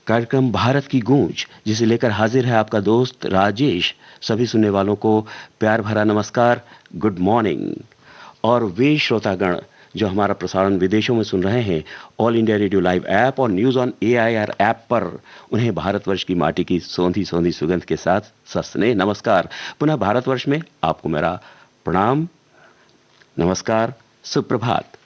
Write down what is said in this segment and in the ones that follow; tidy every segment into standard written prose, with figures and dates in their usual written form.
कार्यक्रम भारत की गूंज, जिसे लेकर हाजिर है आपका दोस्त राजेश। सभी सुनने वालों को प्यार भरा नमस्कार, गुड मॉर्निंग। और वे श्रोतागण जो हमारा प्रसारण विदेशों में सुन रहे हैं, all India radio live app और न्यूज़ ऑन एआईआर ऐप पर, उन्हें भारतवर्ष की माटी की सौंधी सौंधी सुगंध के साथ सस्ने नमस्कार। पुनः भारतवर्ष में आपको मेरा प्रणाम, नमस्कार, सुप्रभात।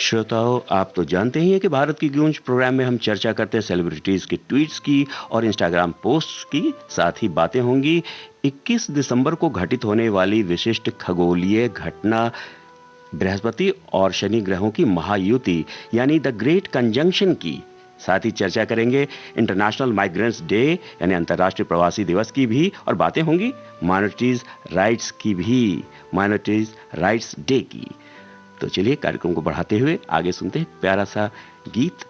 श्रोताओं, आप तो जानते ही हैं कि भारत की गूंज प्रोग्राम में हम चर्चा करते हैं सेलिब्रिटीज की ट्वीट्स की और इंस्टाग्राम पोस्ट्स की। साथ ही बातें होंगी 21 दिसंबर को घटित होने वाली विशिष्ट खगोलीय घटना बृहस्पति और शनि ग्रहों की महायुति यानी द ग्रेट कंजंक्शन की। साथ ही चर्चा करेंगे इंटरनेशनल माइग्रेंट्स डे यानी अंतर्राष्ट्रीय प्रवासी दिवस की भी, और बातें होंगी माइनॉरिटीज राइट्स की भी, माइनॉरिटीज राइट्स डे की। तो चलिए कार्यक्रम को बढ़ाते हुए आगे सुनते हैं प्यारा सा गीत।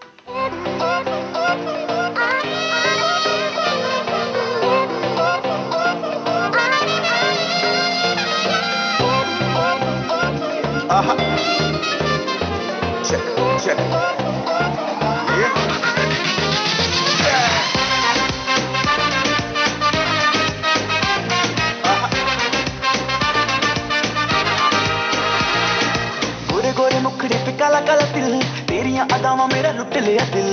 गोरे मुखड़े पे काला काला तिल, तेरियां अदावां मेरा लुट लिया दिल।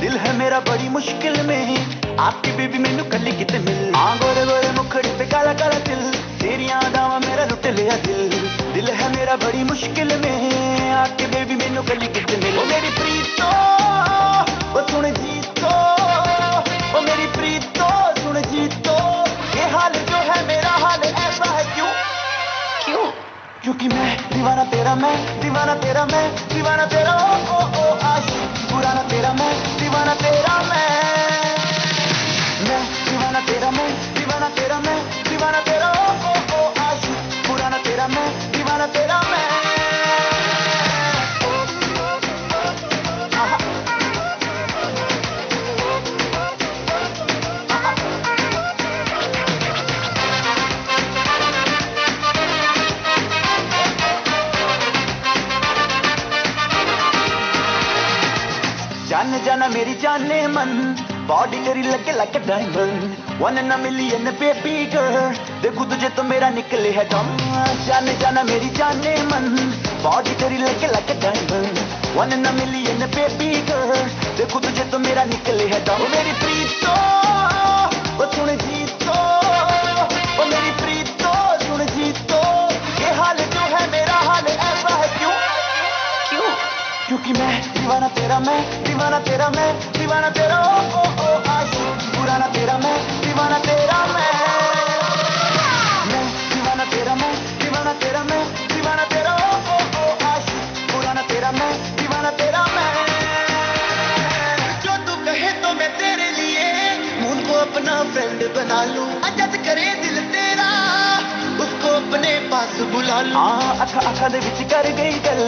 दिल है मेरा बड़ी मुश्किल में, आपकी बेबी मैनू कली किते मिल। हाँ गोरे गोरे मुखड़े पे काला काला तिल, तेरियां अदावां मेरा लुट लिया दिल। दिल है मेरा बड़ी मुश्किल में, आपकी बेबी मैनू कली किते मिल। ओ मेरी प्रीतो ओ सुन जीतो, ओ मेरी प्रीतो सुन जीतो, ये हाल जो है मेरा हाल ऐसा है क्यों क्यों? क्योंकि मैं दीवाना तेरा, मैं दीवाना तेरा, मैं दीवाना तेरा, ओ आशिक पुराना तेरा, मैं दीवाना तेरा, मैं दीवाना तेरा, मैं दीवाना तेरा, मैं दीवाना तेरा, ओ आशिक पुराना तेरा, मैं दीवाना तेरा, मैं। जान जाना मेरी जाने मन, बॉडी तेरी लगे like a diamond, 1 in a million baby girl, देखो तुझे तो मेरा निकले है दम। जाने जाना मेरी जाने मन, बॉडी तेरी लगे like a diamond, 1 in a million baby girl, देखो तुझे तो मेरा निकले है दम। ओ मेरी प्रीतो ओ सुन जीतो, ओ मेरी प्रीतो सुन जीतो, ये हाल जो है मेरा हाल ऐसा है क्यों क्यों? क्योंकि मैं दीवाना तेरा, मैं दीवाना तेरा, मैं दीवाना तेरा, ओ आशिक पुराना तेरा, मैं दीवाना तेरा, मैं दीवाना तेरा, मैं दीवाना तेरा, मैं दीवाना तेरा, ओ आशिक पुराना तेरा, मैं दीवाना तेरा, मैं। जो तू कहे तो मैं तेरे लिए मून को अपना फ्रेंड बना लूं, अजद करे दिल तेरा उसको अपने पास बुला लूं। अखा अखा दे विच कर गई गल,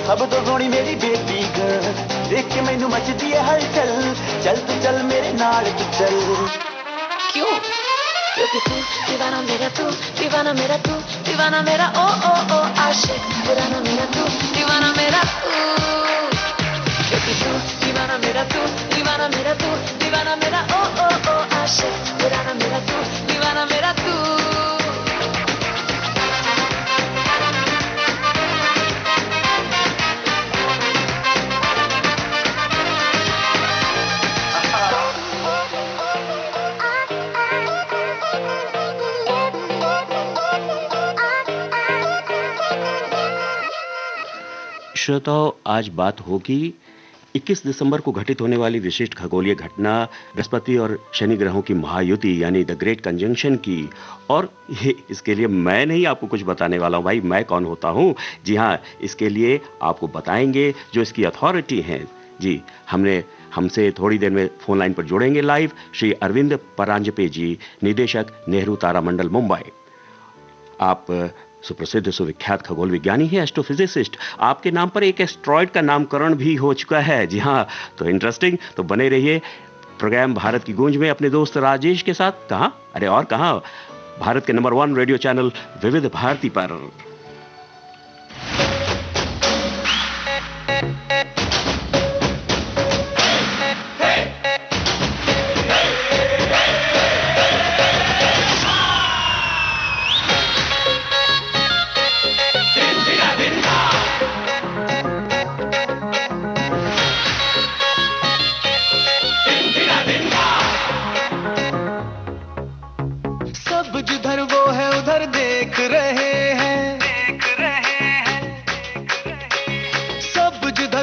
सब तो सोनी मेरी बेबी गर्ल, देख के मैनू मचदी है हलचल, चल तू चल मेरे नाल तू चल। क्यों? क्योंकि तू दीवाना मेरा, तू दीवाना मेरा, तू दीवाना मेरा, ओ आशिक पुराना मेरा, तू दीवाना मेरा, क्योंकि तू दीवाना मेरा, तू दीवाना मेरा, तू दीवाना मेरा, ओ आशिक पुराना मेरा, तू दीवाना मेरा, तू। श्रोताओं, आज बात होगी 21 दिसंबर को घटित होने वाली विशिष्ट खगोलीय घटना बृहस्पति और शनि ग्रहों की महायुति यानी द ग्रेट कंजंक्शन की। और ये इसके लिए मैं नहीं आपको कुछ बताने वाला हूं भाई, मैं कौन होता हूं? जी हां, इसके लिए आपको बताएंगे जो इसकी अथॉरिटी हैं। जी, हमसे थोड़ी देर में फोन लाइन पर जुड़ेंगे लाइव श्री अरविंद परांजपे जी, निदेशक नेहरू तारामंडल मुंबई। आप सुप्रसिद्ध सुविख्यात खगोल विज्ञानी है, एस्ट्रोफिजिसिस्ट। आपके नाम पर एक एस्ट्रॉइड का नामकरण भी हो चुका है। जी हाँ, तो इंटरेस्टिंग। तो बने रहिए प्रोग्राम भारत की गूंज में अपने दोस्त राजेश के साथ। कहाँ? अरे और कहाँ, भारत के नंबर 1 रेडियो चैनल विविध भारती पर। जिधर वो है उधर देख रहे हैं, सब जिधर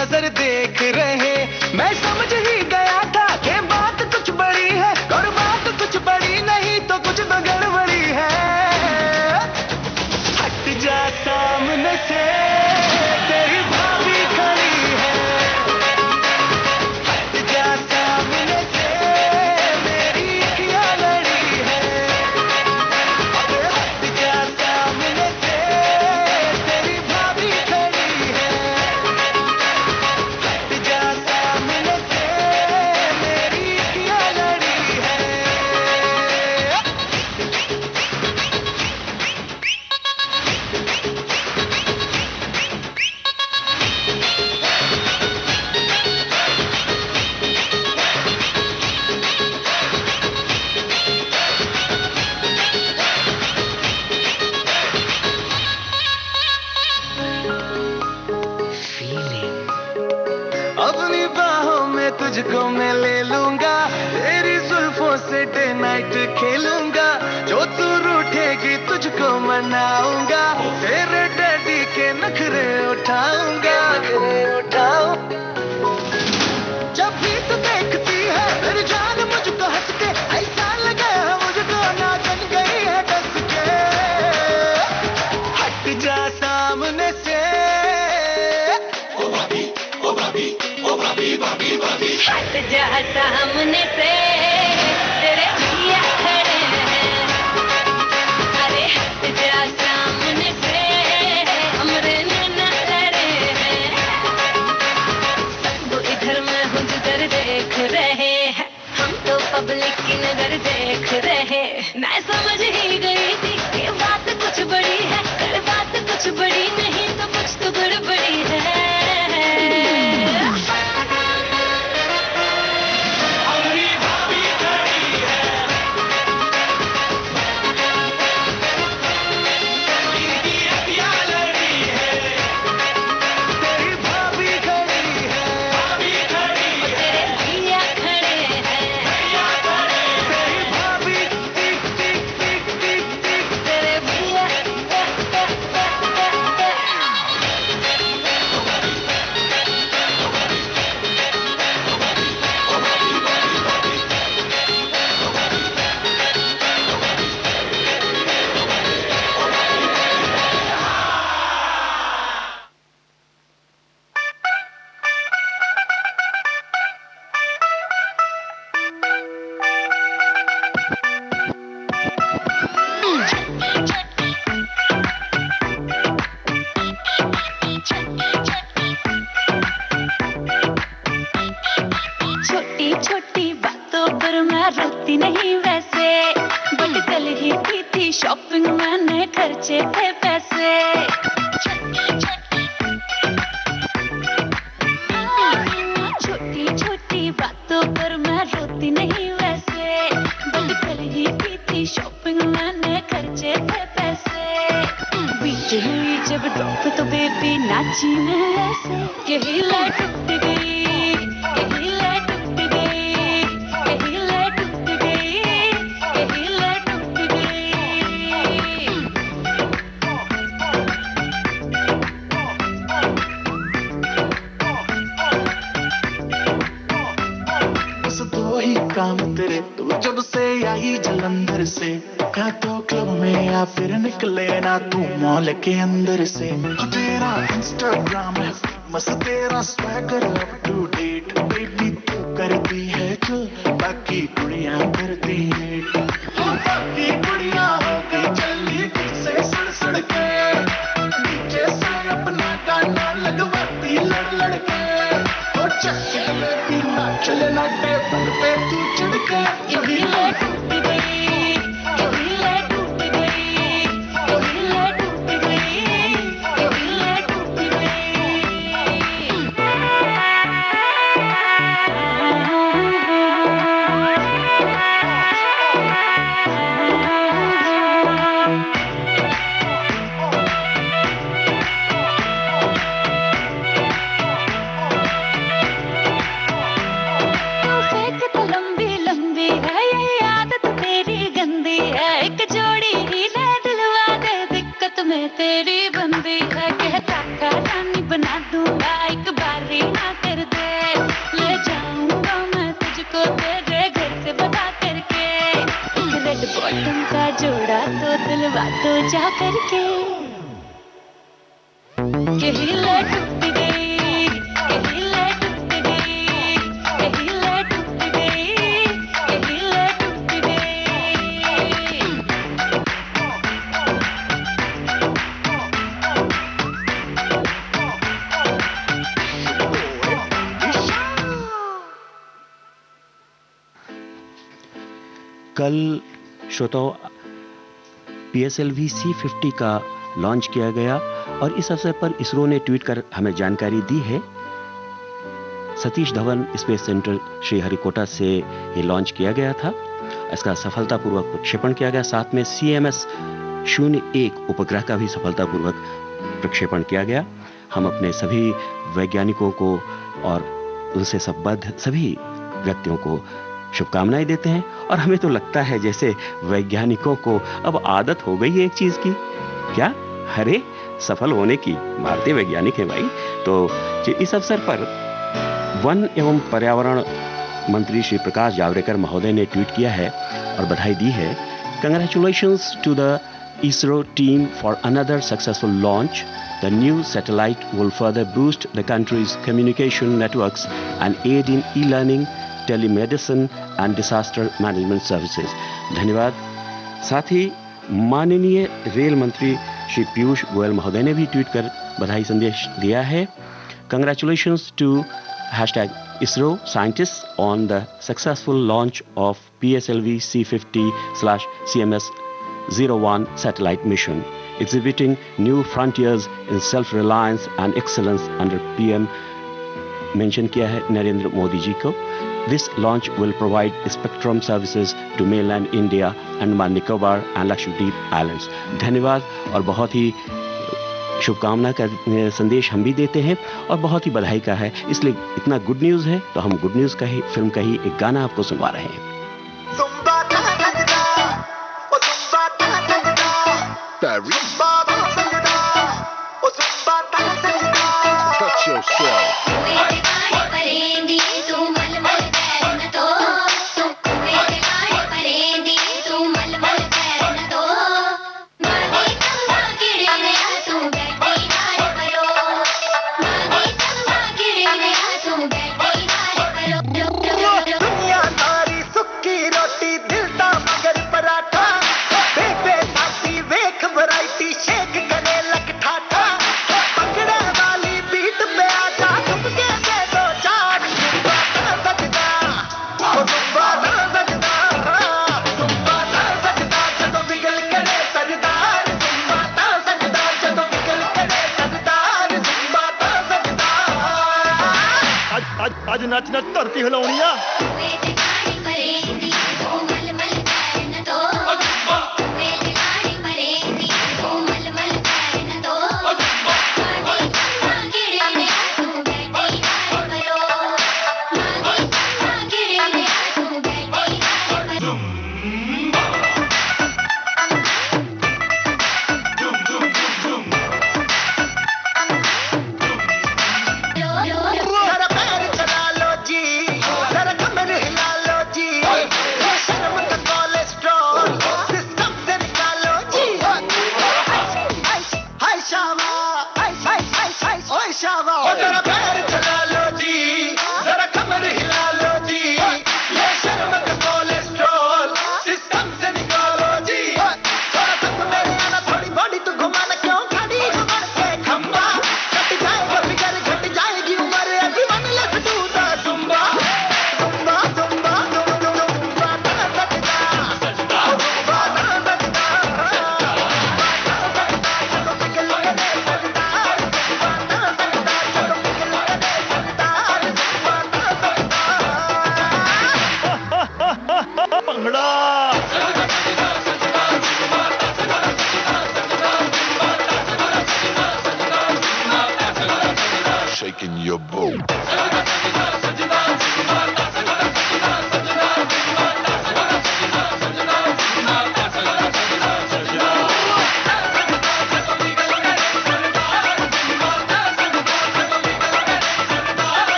नजर देख रहे। मैं समझ ही गया था कि बात कुछ बड़ी है, और बात कुछ बड़ी नहीं तो कुछ तो गड़बड़ी है। हट जा सामने से, तेरी भाभी खड़ी है। हट जा सामने से, मेरी अखियां लड़ी है। अबे हट जा सामने से, तेरी भाभी खड़ी है। हट जा सामने से, मेरी अखियां लड़ी है। अपनी बाहों में तुझको मैं ले लूंगा, तेरी जुल्फों से डे नाइट खेलूंगा। जो तू रूठेगी तुझको मनाऊंगा, तेरे डैडी के नखरे उठाऊंगा। जब भी तू देखती है मेरी जान मुझको हंस के, ऐसा लगे मुझको नाचन गई है डस के। हट जा सामने से, हट जा सामने से, तेरे भैया खड़े हैं। अरे हट जा सामने से, हमरे नैना लड़े हैं। सब इधर मैं हूँ जिधर देख रहे हैं, हम तो पब्लिक की नजर देख रहे। मैं समझ ही गई थी कि बात कुछ बड़ी है, कर बात कुछ बड़ी नहीं तो कुछ तो गड़बड़ी है। तेरी भाभी खड़ी है। तेरे भैया खड़े हैं। तेरी भाभी टिक टिक टिक टिक टिक। तेरे भैया छोटी छोटी बातों पर मैं रोती नहीं वैसे, बट कल ही की थी शॉपिंग, मैंने खर्चे थे पैसे। छोटी छोटी बातों पर मैं रोती नहीं वैसे, बट कल ही की थी शॉपिंग, मैंने खर्चे थे पैसे। बीच हुई जब ड्रॉप तो बेबी नाची मैं ऐसे, यही लाइट टूट गई, यही लाइट टूट गई, यही लाइट टूट गई, यही लाइट टूट गई। बस दो ही काम तेरे, तू जब से आई जलंधर से, या तो क्लब में या फिर निकले ना तू मॉल के अंदर से। तेरा इंस्टाग्राम है फेमस, तेरा swagger up to date, baby तू करती है जो बाकी कुड़ियां करती है। बाकी कुड़ियां हो गई चली से सड़ सड़ के, नीचे से अपना गाना लगवाती लड़ लड़ के। और चक्के में भी ना चले ना टेबल पे तू चढ़ के। यही लाइट टूट गई, यही लाइट टूट गई, यही लाइट टूट गई, यही लाइट टूट गई। फेंक तो लंबी लंबी है ये आदत बॉटम का जोड़ा तो दिलवा दो जा करके यही ले टूट गई यही ले टूट गई यही ले टूट गई यही ले टूट गई कल श्रोताओ PSLV C50 का लॉन्च किया गया और इस अवसर पर इसरो ने ट्वीट कर हमें जानकारी दी है। सतीश धवन स्पेस सेंटर श्रीहरिकोटा से ये लॉन्च किया गया था। इसका सफलतापूर्वक प्रक्षेपण किया गया। साथ में CMS-01 उपग्रह का भी सफलतापूर्वक प्रक्षेपण किया गया। हम अपने सभी वैज्ञानिकों को और उनसे संबद्ध सभी व्यक्तियों को शुभकामनाएं देते हैं और हमें तो लगता है जैसे वैज्ञानिकों को अब आदत हो गई है एक चीज की। क्या? अरे सफल होने की। भारतीय वैज्ञानिक हैं भाई। तो इस अवसर पर वन एवं पर्यावरण मंत्री श्री प्रकाश जावड़ेकर महोदय ने ट्वीट किया है और बधाई दी है। Congratulations to the ISRO team for another successful launch. The new satellite will further boost the country's communication networks and aid in e-learning, telemedicine and disaster management services. धन्यवाद। साथ ही माननीय रेल मंत्री श्री पीयूष गोयल महोदय ने भी ट्वीट कर बधाई संदेश दिया है। Congratulations to #ISRO scientists on the successful launch of PSLV C50/CMS-01 satellite mission, exhibiting new frontiers in self-reliance and excellence under PM mention किया है नरेंद्र मोदी जी को। This launch will provide spectrum services to mainland India, Andaman Nicobar and Lakshadweep Islands. धन्यवाद और बहुत ही शुभकामना का संदेश हम भी देते हैं और बहुत ही बधाई का है। इसलिए इतना गुड न्यूज़ है तो हम गुड न्यूज़ का ही फिल्म का ही एक गाना आपको सुनवा रहे हैं। Touch yourself. आज नच नच धरती हिलाउणी आ। जरा पैर चला लो जी, जरा कमर हिला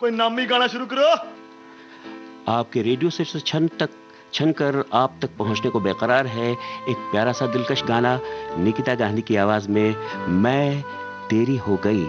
कोई नामी गाना शुरू करो। आपके रेडियो सेट से छन कर आप तक पहुंचने को बेकरार है एक प्यारा सा दिलकश गाना निकिता गांधी की आवाज में, मैं तेरी हो गई।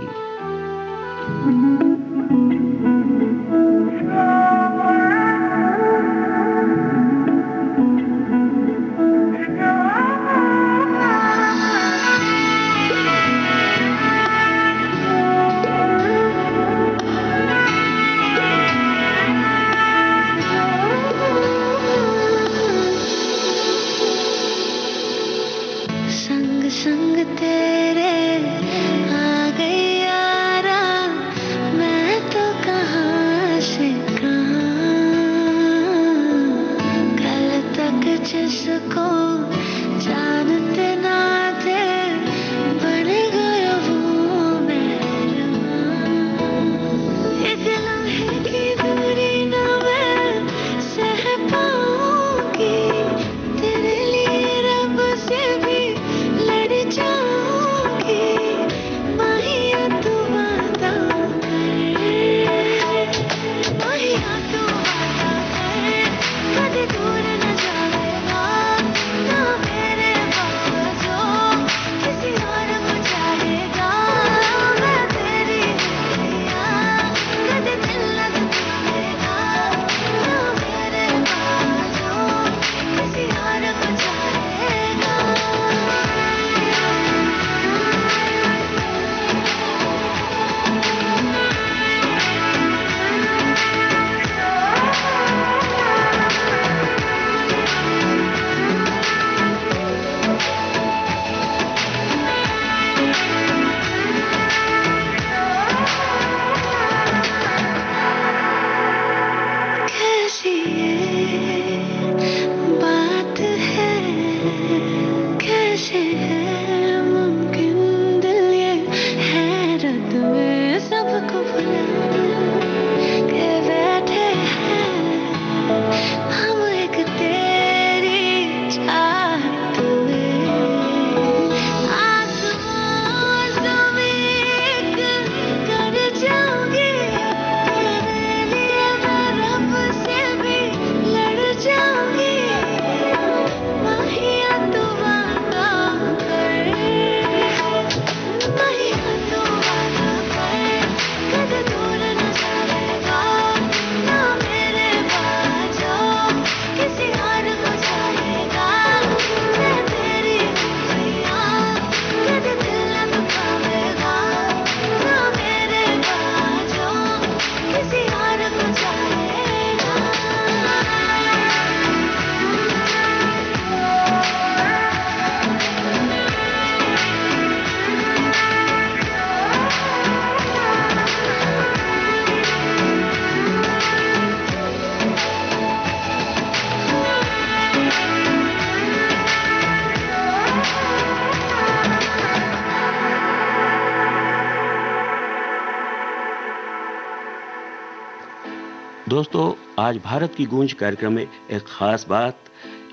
दोस्तों, आज भारत की गूंज कार्यक्रम में एक खास बात,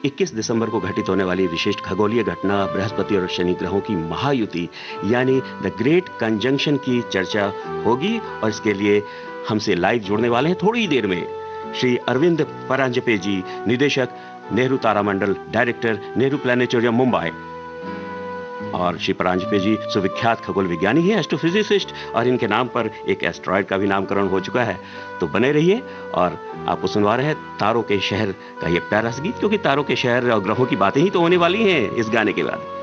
21 दिसंबर को घटित होने वाली विशिष्ट खगोलीय घटना बृहस्पति और शनि ग्रहों की महायुति यानी द ग्रेट कंजंक्शन की चर्चा होगी और इसके लिए हमसे लाइव जुड़ने वाले हैं थोड़ी ही देर में श्री अरविंद परांजपे जी, निदेशक नेहरू तारामंडल, डायरेक्टर नेहरू प्लानिटोरियम मुंबई। और श्री परांजपे जी सुविख्यात खगोल विज्ञानी हैं, एस्ट्रोफिजिसिस्ट, और इनके नाम पर एक एस्ट्रॉयड का भी नामकरण हो चुका है। तो बने रहिए और आपको सुनवा रहे हैं तारों के शहर का ये प्यारा सा गीत, क्योंकि तारों के शहर और ग्रहों की बातें ही तो होने वाली हैं इस गाने के बाद।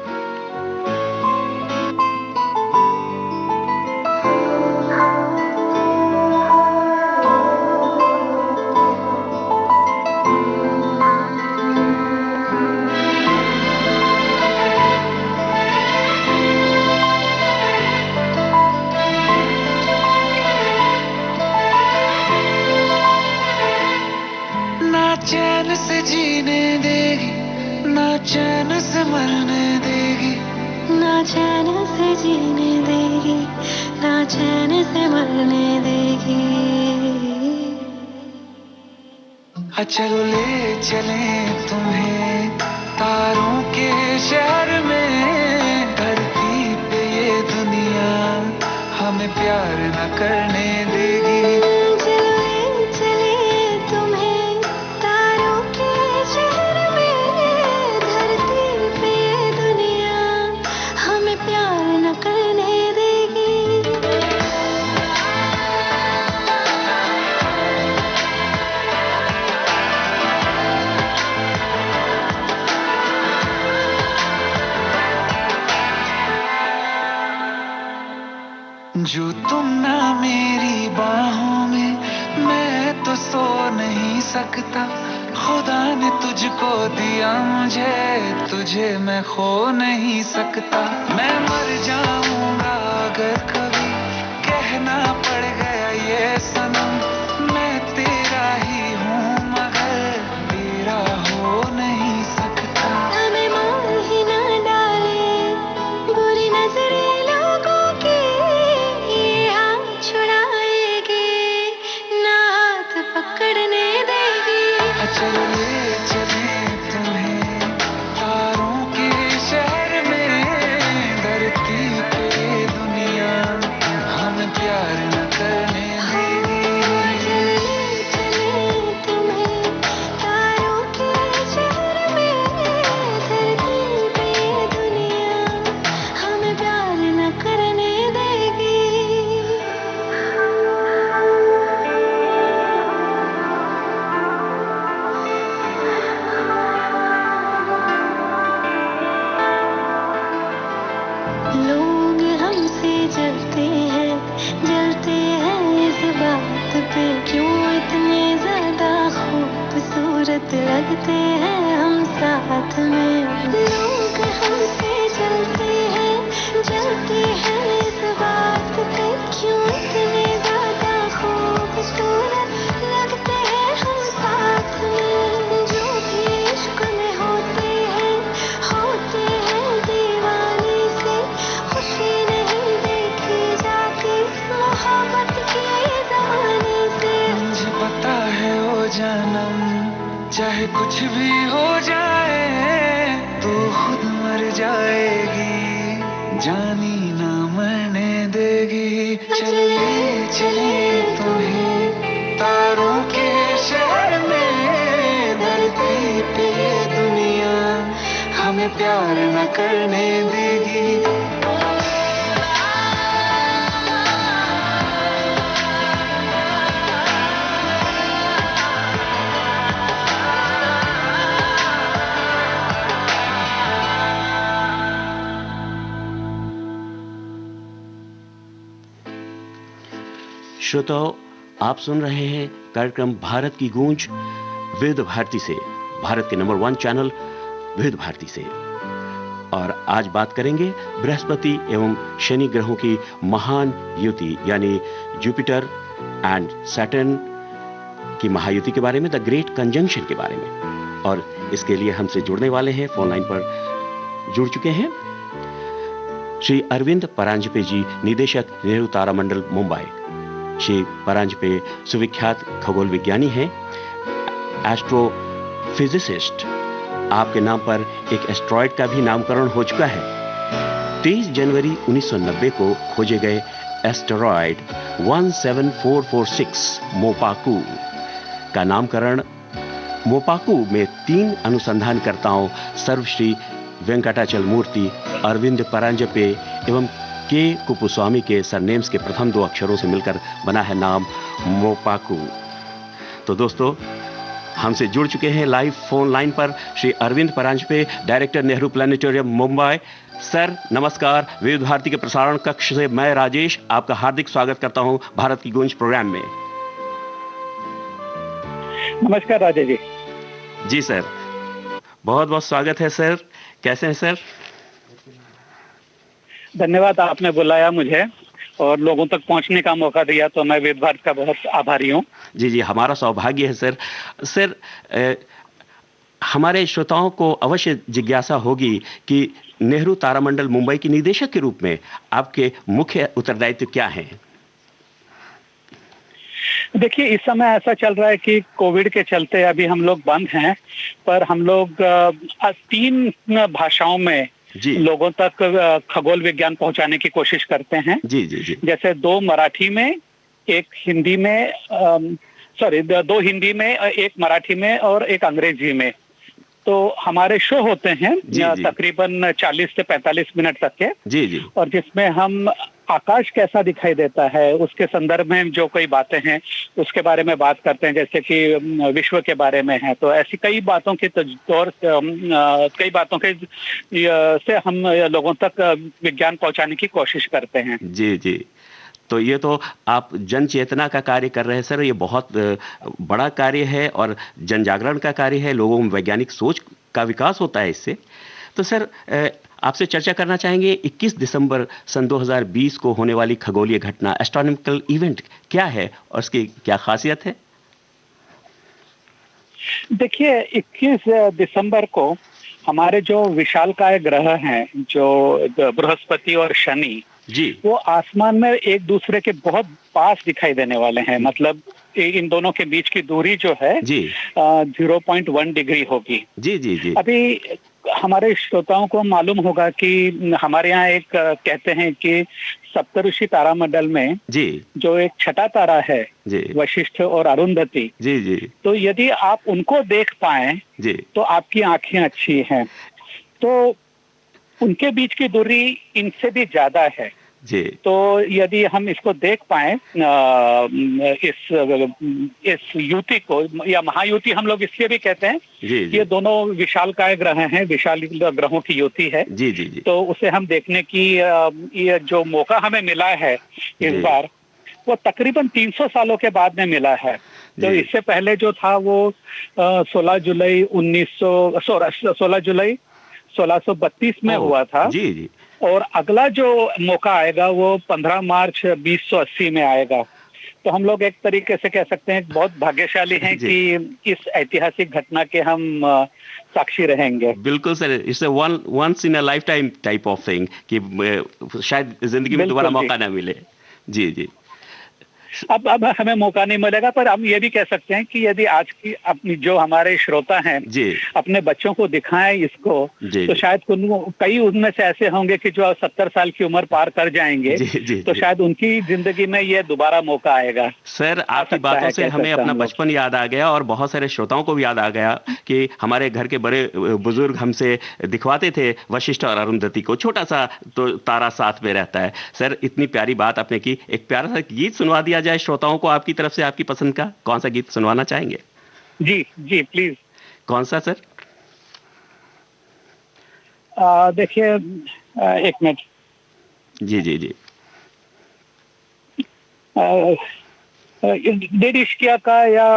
चैन से जीने देगी, ना चैन से मरने देगी, ना चैन से जीने देगी, ना चैन से मरने देगी। चलो ले चले तुम्हें तारों के शहर में, धरती पे ये दुनिया हमें प्यार न करने देगी। सकता। खुदा ने तुझको दिया मुझे, तुझे मैं खो नहीं सकता। मैं मर जाऊंगा अगर कभी कहना पड़ गया ये सनम, मैं तेरा ही हूँ मगर तेरा हो नहीं सकता। हमें मोह ही ना डाले बुरी नजरें लोगों की, ये हाथ छुड़ाएगी ना हाथ पकड़ने देगी। चलो ले चले तुम्हें तारों के शहर में, धरती पे दुनिया हमें प्यार न करने देगी। चले तुम्हें तारों के शहर में, धरती पे दुनिया हमें प्यार न करने देगी। लोग हमसे जलते हैं इस बात पे, क्यों इतने ज्यादा खूबसूरत लगते हैं हम साथ में। लोग हमसे जलते हैं इस बात पे, क्यों इतने ज्यादा खूबसूरत लगते हैं हम साथ में। जो भी इश्क में होते हैं दीवाने से, खुशी नहीं देखी जाती मोहब्बत के जमाने से। मुझे पता है ओ जानम, चाहे कुछ भी हो जाए तू खुद मर जाएगी, जानी ना मरने देगी। चले चले तुम्हें तारों के शहर में, धरती पे दुनिया हमें प्यार न करने देगी। श्रोताओ, आप सुन रहे हैं कार्यक्रम भारत की गूंज विविध भारती से, भारत के नंबर 1 चैनल विविध भारती से। और आज बात करेंगे बृहस्पति एवं शनि ग्रहों की महान युति यानी जुपिटर एंड सैटर्न की महायुति के बारे में, द ग्रेट कंजंक्शन के बारे में। और इसके लिए हमसे जुड़ने वाले हैं, फोन लाइन पर जुड़ चुके हैं श्री अरविंद परांजपे जी, निदेशक नेहरू तारामंडल मुंबई। श्री परांजपे सुविख्यात खगोल विज्ञानी हैं, एस्ट्रोफिजिसिस्ट। आपके नाम पर एक एस्ट्रॉयड का भी नामकरण हो चुका है। 23 जनवरी 1990 को खोजे गए एस्टेरॉयड 17446 मोपाकू का नामकरण मोपाकू में 3 अनुसंधानकर्ताओं सर्वश्री वेंकटाचल मूर्ति, अरविंद परांजपे एवं के कुपुस्वामी के सरनेम्स के प्रथम 2 अक्षरों से मिलकर बना है नाम मोपाकू। तो दोस्तों, हमसे जुड़ चुके हैं लाइव फोन लाइन पर Shri Arvind Paranjape, director Nehru planetarium Mumbai. Sir नमस्कार, विविध भारती के प्रसारण कक्ष से मैं राजेश आपका हार्दिक स्वागत करता हूं भारत की गूंज प्रोग्राम में। नमस्कार राजेश जी। जी सर, बहुत बहुत स्वागत है सर। कैसे हैं सर? धन्यवाद, आपने बुलाया मुझे और लोगों तक पहुंचने का मौका दिया, तो मैं विविध भारती का बहुत आभारी हूं। जी जी, हमारा सौभाग्य है सर। सर, हमारे श्रोताओं को अवश्य जिज्ञासा होगी कि नेहरू तारामंडल मुंबई के निदेशक के रूप में आपके मुख्य उत्तरदायित्व क्या हैं? देखिए, इस समय ऐसा चल रहा है कि कोविड के चलते अभी हम लोग बंद हैं, पर हम लोग 3 भाषाओं में जी लोगों तक खगोल विज्ञान पहुंचाने की कोशिश करते हैं। जी जी जी। जैसे 2 मराठी में, 1 हिंदी में, 2 हिंदी में, 1 मराठी में और 1 अंग्रेजी में। तो हमारे शो होते हैं तकरीबन 40 से 45 मिनट तक के। जी जी। और जिसमें हम आकाश कैसा दिखाई देता है उसके संदर्भ में जो कई बातें हैं उसके बारे में बात करते हैं, जैसे कि विश्व के बारे में है। तो ऐसी कई बातों के से हम लोगों तक विज्ञान पहुंचाने की कोशिश करते हैं। जी जी। तो ये तो आप जन चेतना का कार्य कर रहे हैं सर, ये बहुत बड़ा कार्य है और जन जागरण का कार्य है, लोगों में वैज्ञानिक सोच का विकास होता है इससे। तो सर आपसे चर्चा करना चाहेंगे 21 दिसंबर सन 2020 को होने वाली खगोलीय घटना, एस्ट्रोनॉमिकल इवेंट क्या है और उसकी क्या खासियत है? देखिए, 21 दिसंबर को हमारे जो विशालकाय ग्रह हैं, जो बृहस्पति और शनि जी, वो आसमान में एक दूसरे के बहुत पास दिखाई देने वाले हैं। मतलब इन दोनों के बीच की दूरी जो है जी 0.1 डिग्री होगी। जी जी जी अभी हमारे श्रोताओं को मालूम होगा कि हमारे यहाँ एक कहते हैं कि सप्तऋषि तारामंडल में जी जो एक छठा तारा है, जी वशिष्ठ और अरुंधति, जी जी तो यदि आप उनको देख पाएं जी तो आपकी आंखें अच्छी हैं। तो उनके बीच की दूरी इनसे भी ज्यादा है। जी तो यदि हम इसको देख पाए, इस युति को, या महायुति हम लोग इसलिए भी कहते हैं, जी जी ये दोनों विशालकाय ग्रह हैं, विशाल ग्रहों की युति है। जी जी जी तो उसे हम देखने की ये जो मौका हमें मिला है इस जी। बार, वो तकरीबन 300 सालों के बाद में मिला है। तो जी। इससे पहले जो था वो 16 जुलाई 1632 में ओह, हुआ था। जी जी और अगला जो मौका आएगा वो 15 मार्च 2080 में आएगा। तो हम लोग एक तरीके से कह सकते हैं बहुत भाग्यशाली हैं जी। कि इस ऐतिहासिक घटना के हम साक्षी रहेंगे। बिल्कुल sir, it's once in a lifetime type of thing कि शायद जिंदगी में दोबारा बिल्कुल जी। मौका ना मिले। जी जी अब हमें मौका नहीं मिलेगा, पर हम ये भी कह सकते हैं कि यदि आज की अपनी जो हमारे श्रोता हैं जी अपने बच्चों को दिखाएं इसको, जी, तो जी। शायद कई उनमें से ऐसे होंगे कि जो 70 साल की उम्र पार कर जाएंगे। जी, जी, तो जी। शायद उनकी जिंदगी में ये दोबारा मौका आएगा। सर, आपकी सकता बातों है, से कह हमें सकते अपना हम लोग। बचपन याद आ गया और बहुत सारे श्रोताओं को भी याद आ गया कि हमारे घर के बड़े बुजुर्ग हमसे दिखवाते थे वशिष्ठ और अरुंधति को, छोटा सा तो तारा साथ में रहता है। सर, इतनी प्यारी बात आपने की, एक प्यारा सा गीत सुनवा दिया जाए श्रोताओं को आपकी तरफ से, आपकी पसंद का कौन सा गीत सुनवाना चाहेंगे? जी जी प्लीज। कौन सा सर? देखिए, एक मिनट। जी जी जी डेढ़ इश्किया का या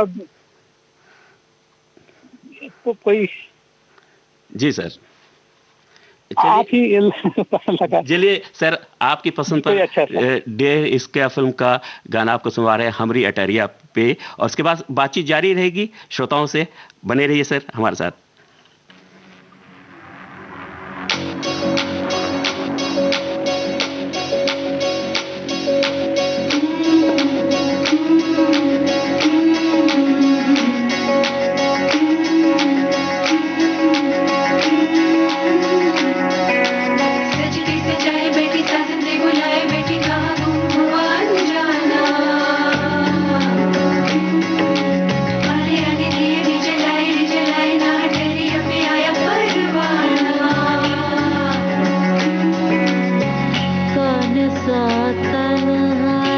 कोई जी सर, आप ही पता लगा। चलिए सर, आपकी पसंद कोई पर अच्छा सा। डेढ़ इसके फिल्म का गाना आपको सुनवा रहे हैं हमरी अटरिया पे, और उसके बाद बातचीत जारी रहेगी श्रोताओं से। बने रहिए सर हमारे साथ। सजनी से जाए बेटी साजन से बुलाए बेटी कहाँ गुम हुआ अनजाना। आने आने दिए दी जलाए ना हटरी अभी आया परवाना। कौन सा तन है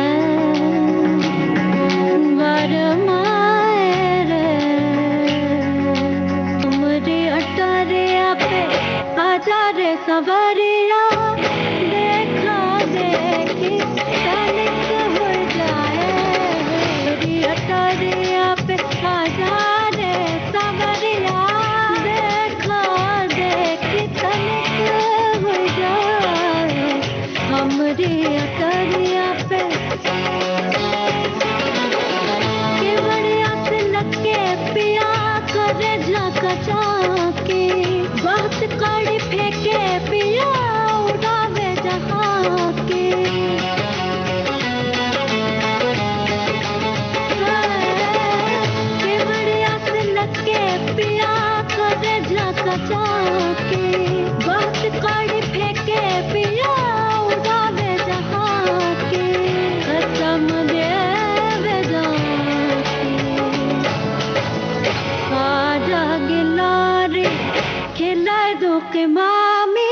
वरमाए रे, तुमरे अटरिया पे आजा रे सवरिया, देखा देखी तनिक हो जाए। मेरी अटरिया पे आजा रे सवरिया, देखा देखी तनिक हो जाए। हमरी अटरिया पे के बढ़िया से लगे पिया करे झाका झाके, बहुत कड़ी फेंके पिया उड़ावे जहाँ के। के बढ़िया से लगे पिया करे झाका झाके, बहुत कड़ी फेंके पिया उड़ावे जहाँ के। कसम देवे जाके आजा गिलारे खिलाए दो के मामी,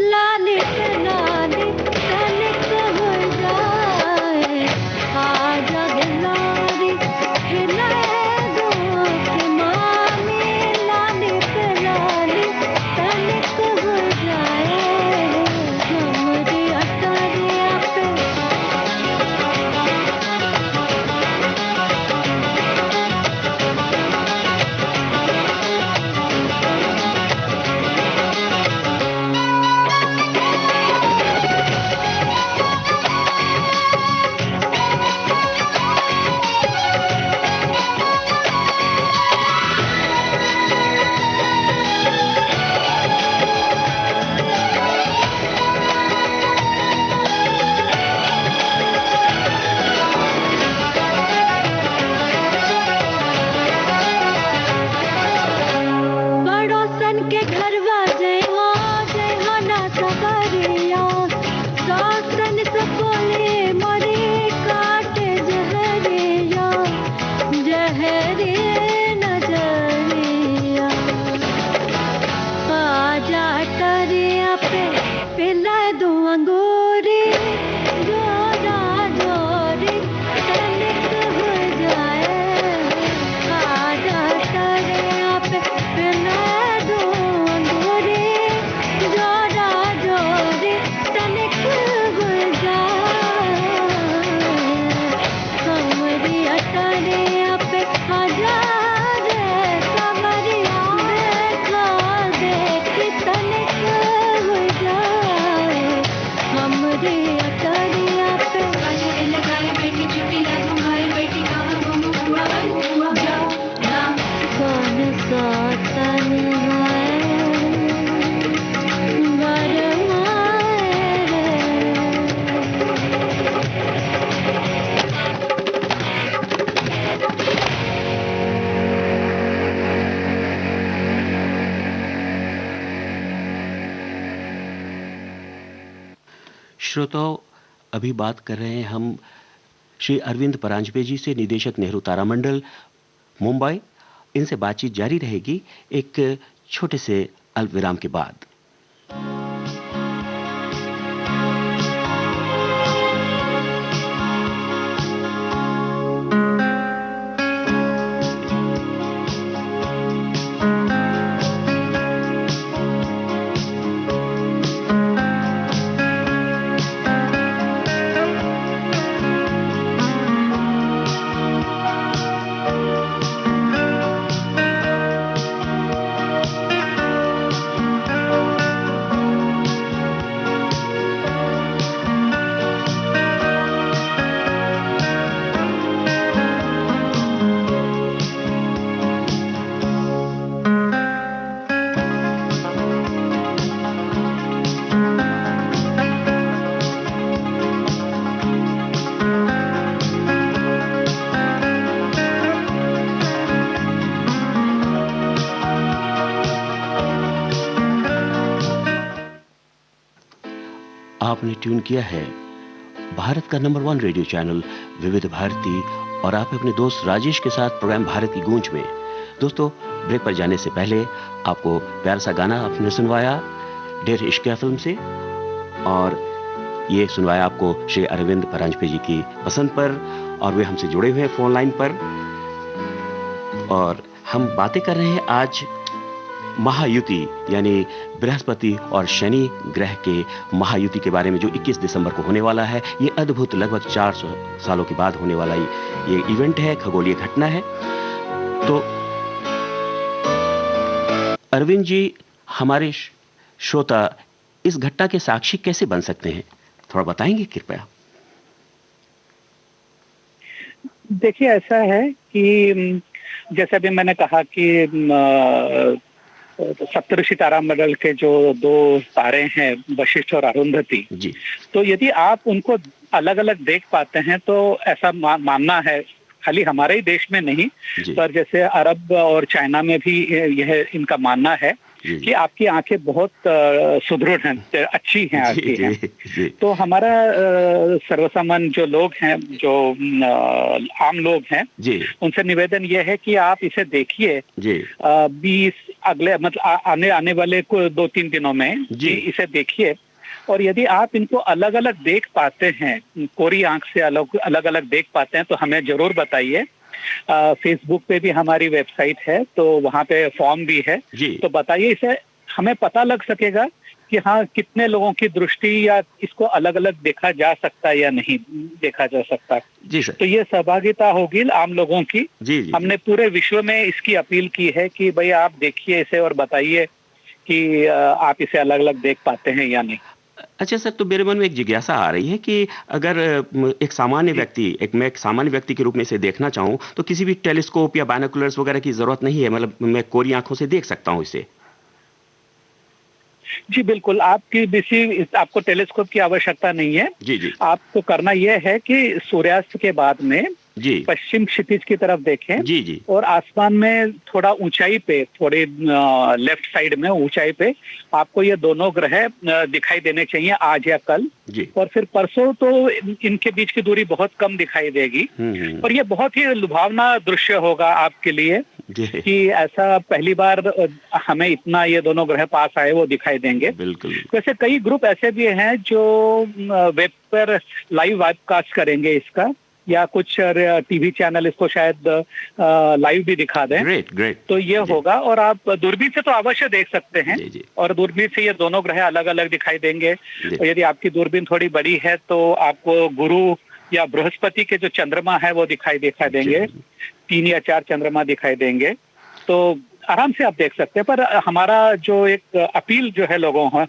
लाली पे लाली तनिक हो जाए। आजा गिलारे खिलाए दो के मामी, लाली पे लाली तनिक हो जाए। हमरी अटरिया पे श्रोताओं, अभी बात कर रहे हैं हम श्री अरविंद परांजपे जी से, निदेशक नेहरू तारामंडल, मुंबई। इनसे बातचीत जारी रहेगी एक छोटे से अल्प विराम के बाद। आपने ट्यून किया है भारत का नंबर 1 रेडियो चैनल विविध भारती और आप अपने दोस्त राजेश के साथ प्रोग्राम भारत की गूंज में। दोस्तों, ब्रेक पर जाने से पहले आपको प्यार सा गाना आपने सुनवाया ढेर इश्क फिल्म से, और ये सुनवाया आपको श्री अरविंद परांजपे जी की पसंद पर, और वे हमसे जुड़े हुए हैं फोन लाइन पर। और हम बातें कर रहे हैं आज महायुति यानी बृहस्पति और शनि ग्रह के महायुति के बारे में, जो 21 दिसंबर को होने वाला है। ये अद्भुत लगभग 400 सालों के बाद होने वाला ये इवेंट है, खगोलीय घटना है। तो अरविंद जी, हमारे श्रोता इस घटना के साक्षी कैसे बन सकते हैं, थोड़ा बताएंगे कृपया? देखिए, ऐसा है कि जैसे अभी मैंने कहा कि सप्तऋषि तारामंडल के जो 2 तारे हैं, वशिष्ठ और अरुंधति जी, तो यदि आप उनको अलग अलग देख पाते हैं तो ऐसा मानना है, खाली हमारे ही देश में नहीं, पर जैसे अरब और चाइना में भी यह इनका मानना है कि आपकी आंखें बहुत सुदृढ़ हैं, अच्छी हैं आपकी हैं। तो हमारा सर्वसामान्य जो लोग हैं, जो आम लोग हैं, उनसे निवेदन यह है कि आप इसे देखिए 20 अगले मतलब आने वाले 2-3 दिनों में इसे देखिए, और यदि आप इनको अलग अलग देख पाते हैं, कोरी आंख से अलग अलग देख पाते हैं, तो हमें जरूर बताइए। फेसबुक पे भी हमारी वेबसाइट है, तो वहाँ पे फॉर्म भी है, तो बताइए, इसे हमें पता लग सकेगा कि हाँ, कितने लोगों की दृष्टि या इसको अलग अलग देखा जा सकता है या नहीं देखा जा सकता। जी सर। तो ये सहभागिता होगी आम लोगों की। हमने पूरे विश्व में इसकी अपील की है कि भाई आप देखिए इसे और बताइए कि आप इसे अलग अलग देख पाते हैं या नहीं। अच्छा सर, तो मेरे मन में एक जिज्ञासा आ रही है कि अगर एक सामान्य व्यक्ति के रूप में इसे देखना चाहूँ तो किसी भी टेलीस्कोप या बाइनोकुलर्स वगैरह की जरूरत नहीं है, मतलब मैं कोरी आंखों से देख सकता हूँ इसे? जी बिल्कुल, आपको टेलीस्कोप की आवश्यकता नहीं है। जी। आपको करना यह है कि सूर्यास्त के बाद में पश्चिम क्षितिज की तरफ देखें। जी। और आसमान में थोड़ा ऊंचाई पे, थोड़े लेफ्ट साइड में ऊंचाई पे आपको ये दोनों ग्रह दिखाई देने चाहिए, आज या कल। और फिर परसों तो इनके बीच की दूरी बहुत कम दिखाई देगी, और ये बहुत ही लुभावना दृश्य होगा आपके लिए कि ऐसा पहली बार हमें इतना ये दोनों ग्रह पास आए, वो दिखाई देंगे। बिल्कुल। वैसे कई ग्रुप ऐसे भी हैं जो वेब पर लाइव वेबकास्ट करेंगे इसका, या कुछ टीवी चैनल इसको शायद लाइव भी दिखा दें। ग्रेट। तो ये होगा, और आप दूरबीन से तो अवश्य देख सकते हैं। और दूरबीन से ये दोनों ग्रह अलग अलग दिखाई देंगे। और यदि आपकी दूरबीन थोड़ी बड़ी है तो आपको गुरु या बृहस्पति के जो चंद्रमा है वो दिखाई देंगे, 3 या 4 चंद्रमा दिखाई देंगे, तो आराम से आप देख सकते हैं। पर हमारा जो एक अपील जो है लोगों है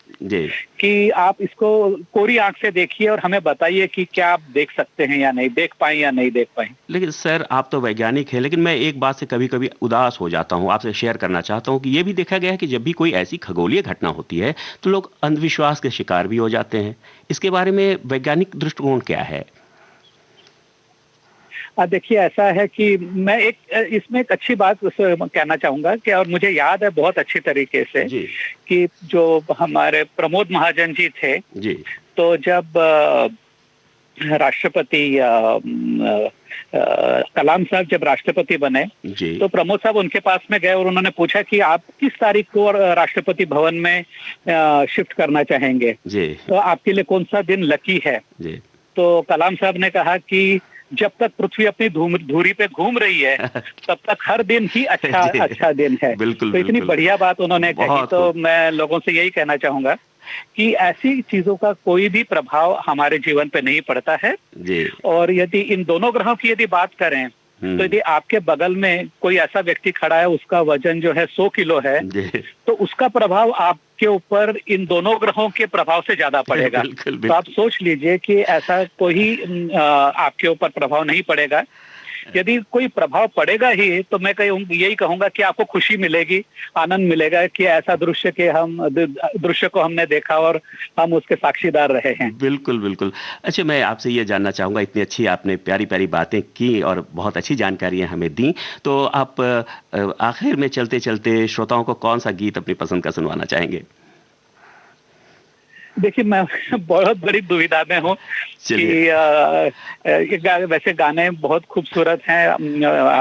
कि आप इसको कोरी आंख से देखिए और हमें बताइए कि क्या आप देख सकते हैं या नहीं देख पाए या नहीं देख पाए। लेकिन सर, आप तो वैज्ञानिक हैं, लेकिन मैं एक बात से कभी कभी उदास हो जाता हूँ, आपसे शेयर करना चाहता हूँ कि ये भी देखा गया है कि जब भी कोई ऐसी खगोलीय घटना होती है तो लोग अंधविश्वास के शिकार भी हो जाते हैं। इसके बारे में वैज्ञानिक दृष्टिकोण क्या है? देखिए, ऐसा है कि मैं इसमें एक अच्छी बात कहना चाहूंगा कि, और मुझे याद है बहुत अच्छी तरीके से कि जो हमारे प्रमोद महाजन जी थे, तो जब राष्ट्रपति कलाम साहब जब राष्ट्रपति बने तो प्रमोद साहब उनके पास में गए और उन्होंने पूछा कि आप किस तारीख को राष्ट्रपति भवन में शिफ्ट करना चाहेंगे तो आपके लिए कौन सा दिन लकी है। तो कलाम साहब ने कहा कि जब तक पृथ्वी अपनी धुरी पे घूम रही है तब तक हर दिन ही अच्छा दिन है। बिल्कुल, तो इतनी बढ़िया बात उन्होंने कही। तो मैं लोगों से यही कहना चाहूंगा कि ऐसी चीजों का कोई भी प्रभाव हमारे जीवन पे नहीं पड़ता है। और यदि इन दोनों ग्रहों की यदि बात करें तो यदि आपके बगल में कोई ऐसा व्यक्ति खड़ा है, उसका वजन जो है 100 किलो है, तो उसका प्रभाव आपके ऊपर इन दोनों ग्रहों के प्रभाव से ज्यादा पड़ेगा। तो आप सोच लीजिए कि ऐसा कोई आपके ऊपर प्रभाव नहीं पड़ेगा। यदि कोई प्रभाव पड़ेगा ही तो मैं यही कहूंगा कि आपको खुशी मिलेगी, आनंद मिलेगा कि ऐसा दृश्य को हमने देखा और हम उसके साक्षीदार रहे हैं। बिल्कुल बिल्कुल। अच्छा, मैं आपसे ये जानना चाहूंगा, इतनी अच्छी आपने प्यारी प्यारी बातें की और बहुत अच्छी जानकारियां हमें दी, तो आप आखिर में चलते चलते श्रोताओं को कौन सा गीत अपनी पसंद का सुनवाना चाहेंगे? देखिए, मैं बहुत बड़ी दुविधा में हूँ कि वैसे गाने बहुत खूबसूरत हैं।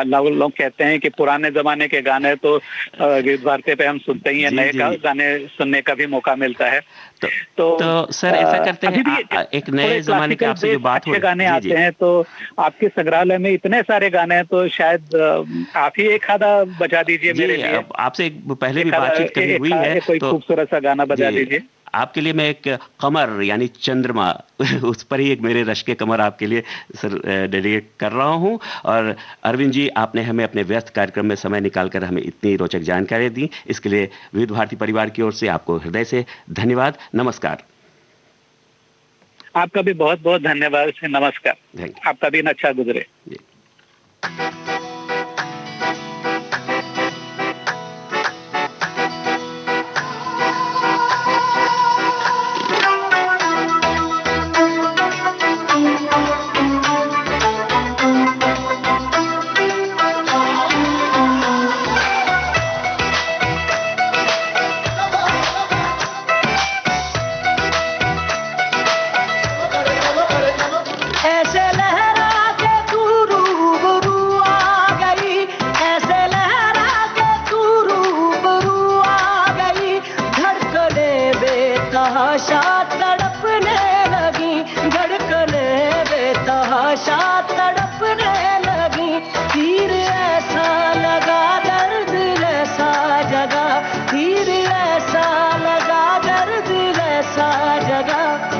लोग कहते हैं कि पुराने जमाने के गाने तो विविध भारती पे हम सुनते ही हैं, नए गाने सुनने का भी मौका मिलता है। तो सर ऐसा करते हैं, एक नए जमाने के आपसे जो बात हो, गाने आते हैं तो आपके संग्रहालय में इतने सारे गाने हैं, तो शायद आप ही एक आधा बजा दीजिए मेरे लिए। आपसे पहले भी बातचीत करी हुई है, कोई खूबसूरत सा गाना बजा दीजिए। आपके लिए मैं एक कमर यानी चंद्रमा उस पर ही एक मेरे रश के कमर आपके लिए सर डेडिकेट कर रहा हूं। और अरविंद जी, आपने हमें अपने व्यस्त कार्यक्रम में समय निकालकर हमें इतनी रोचक जानकारी दी, इसके लिए विविध भारती परिवार की ओर से आपको हृदय से धन्यवाद। नमस्कार। आपका भी बहुत बहुत धन्यवाद। नमस्कार। आपका दिन अच्छा गुजरे।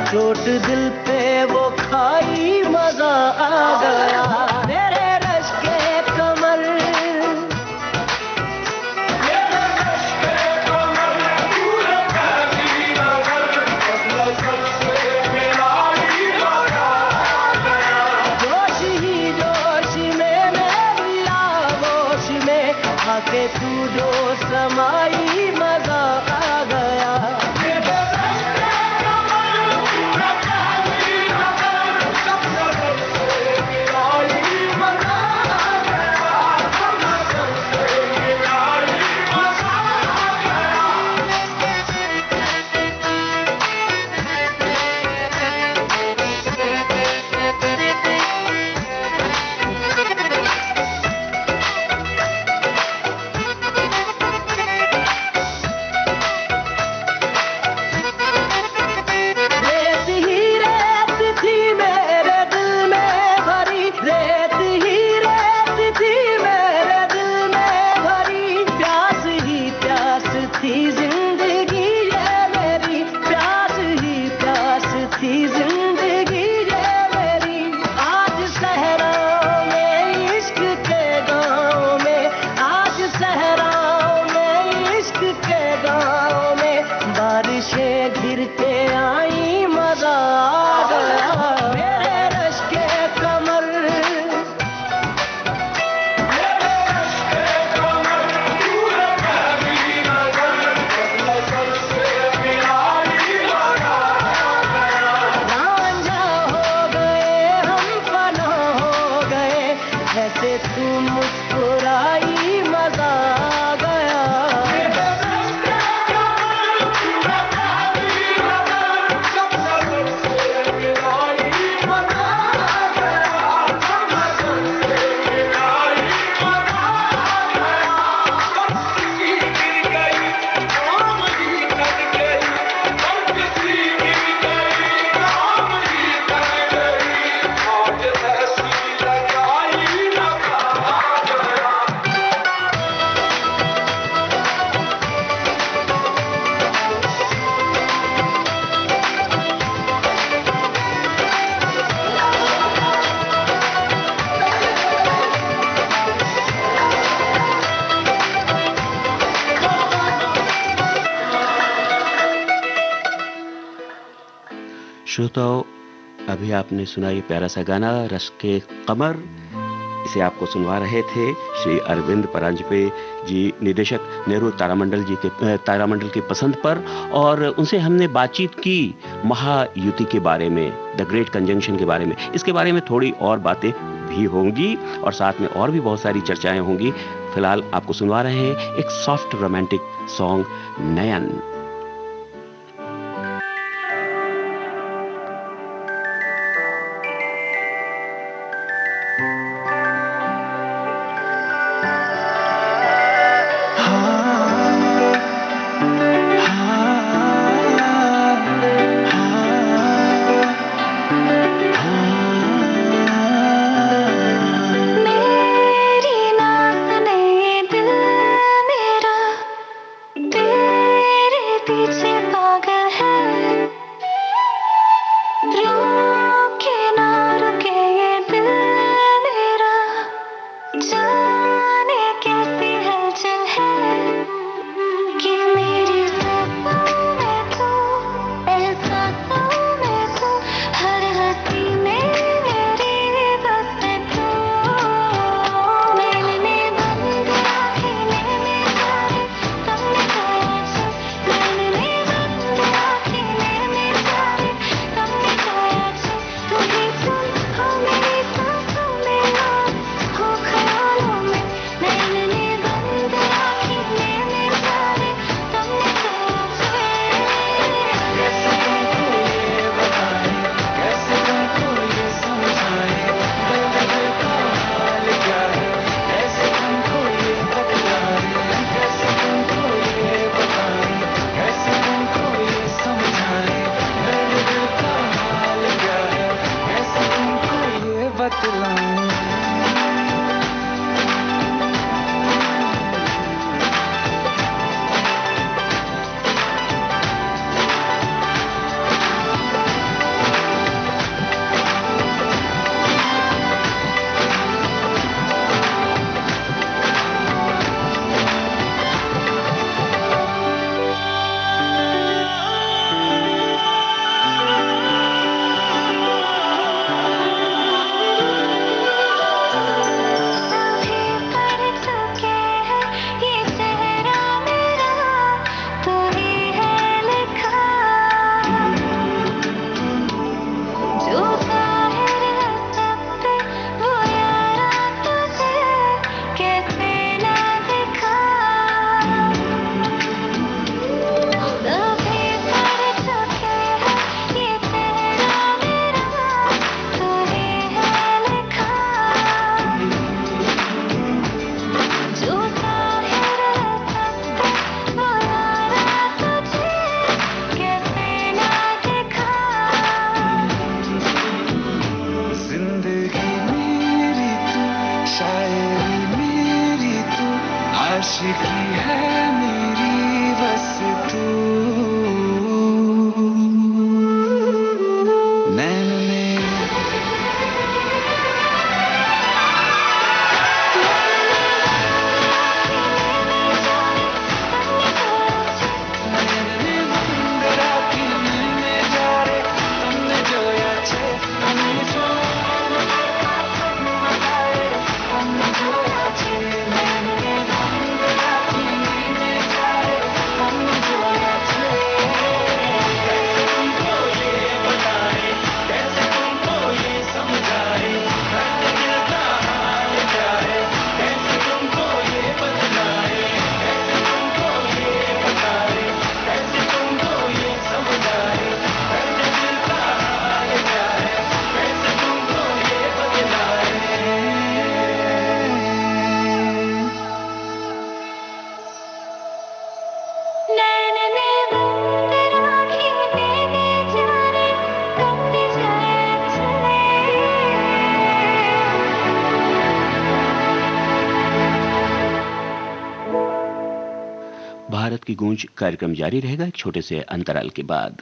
चोट दिल पे वो खाई, मजा आ गया मेरे रश के कमर। जोश ही जोश में मेरी आगोश में आके तू जो समाई, मजा आ गया। श्रोताओं, अभी आपने सुना ये प्यारा सा गाना रस के कमर। इसे आपको सुनवा रहे थे श्री अरविंद परांजपे जी, निदेशक नेहरू तारामंडल की पसंद पर। और उनसे हमने बातचीत की महायुति के बारे में, द ग्रेट कंजंक्शन के बारे में। इसके बारे में थोड़ी और बातें भी होंगी और साथ में और भी बहुत सारी चर्चाएं होंगी। फिलहाल आपको सुनवा रहे हैं एक सॉफ्ट रोमांटिक सॉन्ग, नयन। भारत की गूंज कार्यक्रम जारी रहेगा एक छोटे से अंतराल के बाद।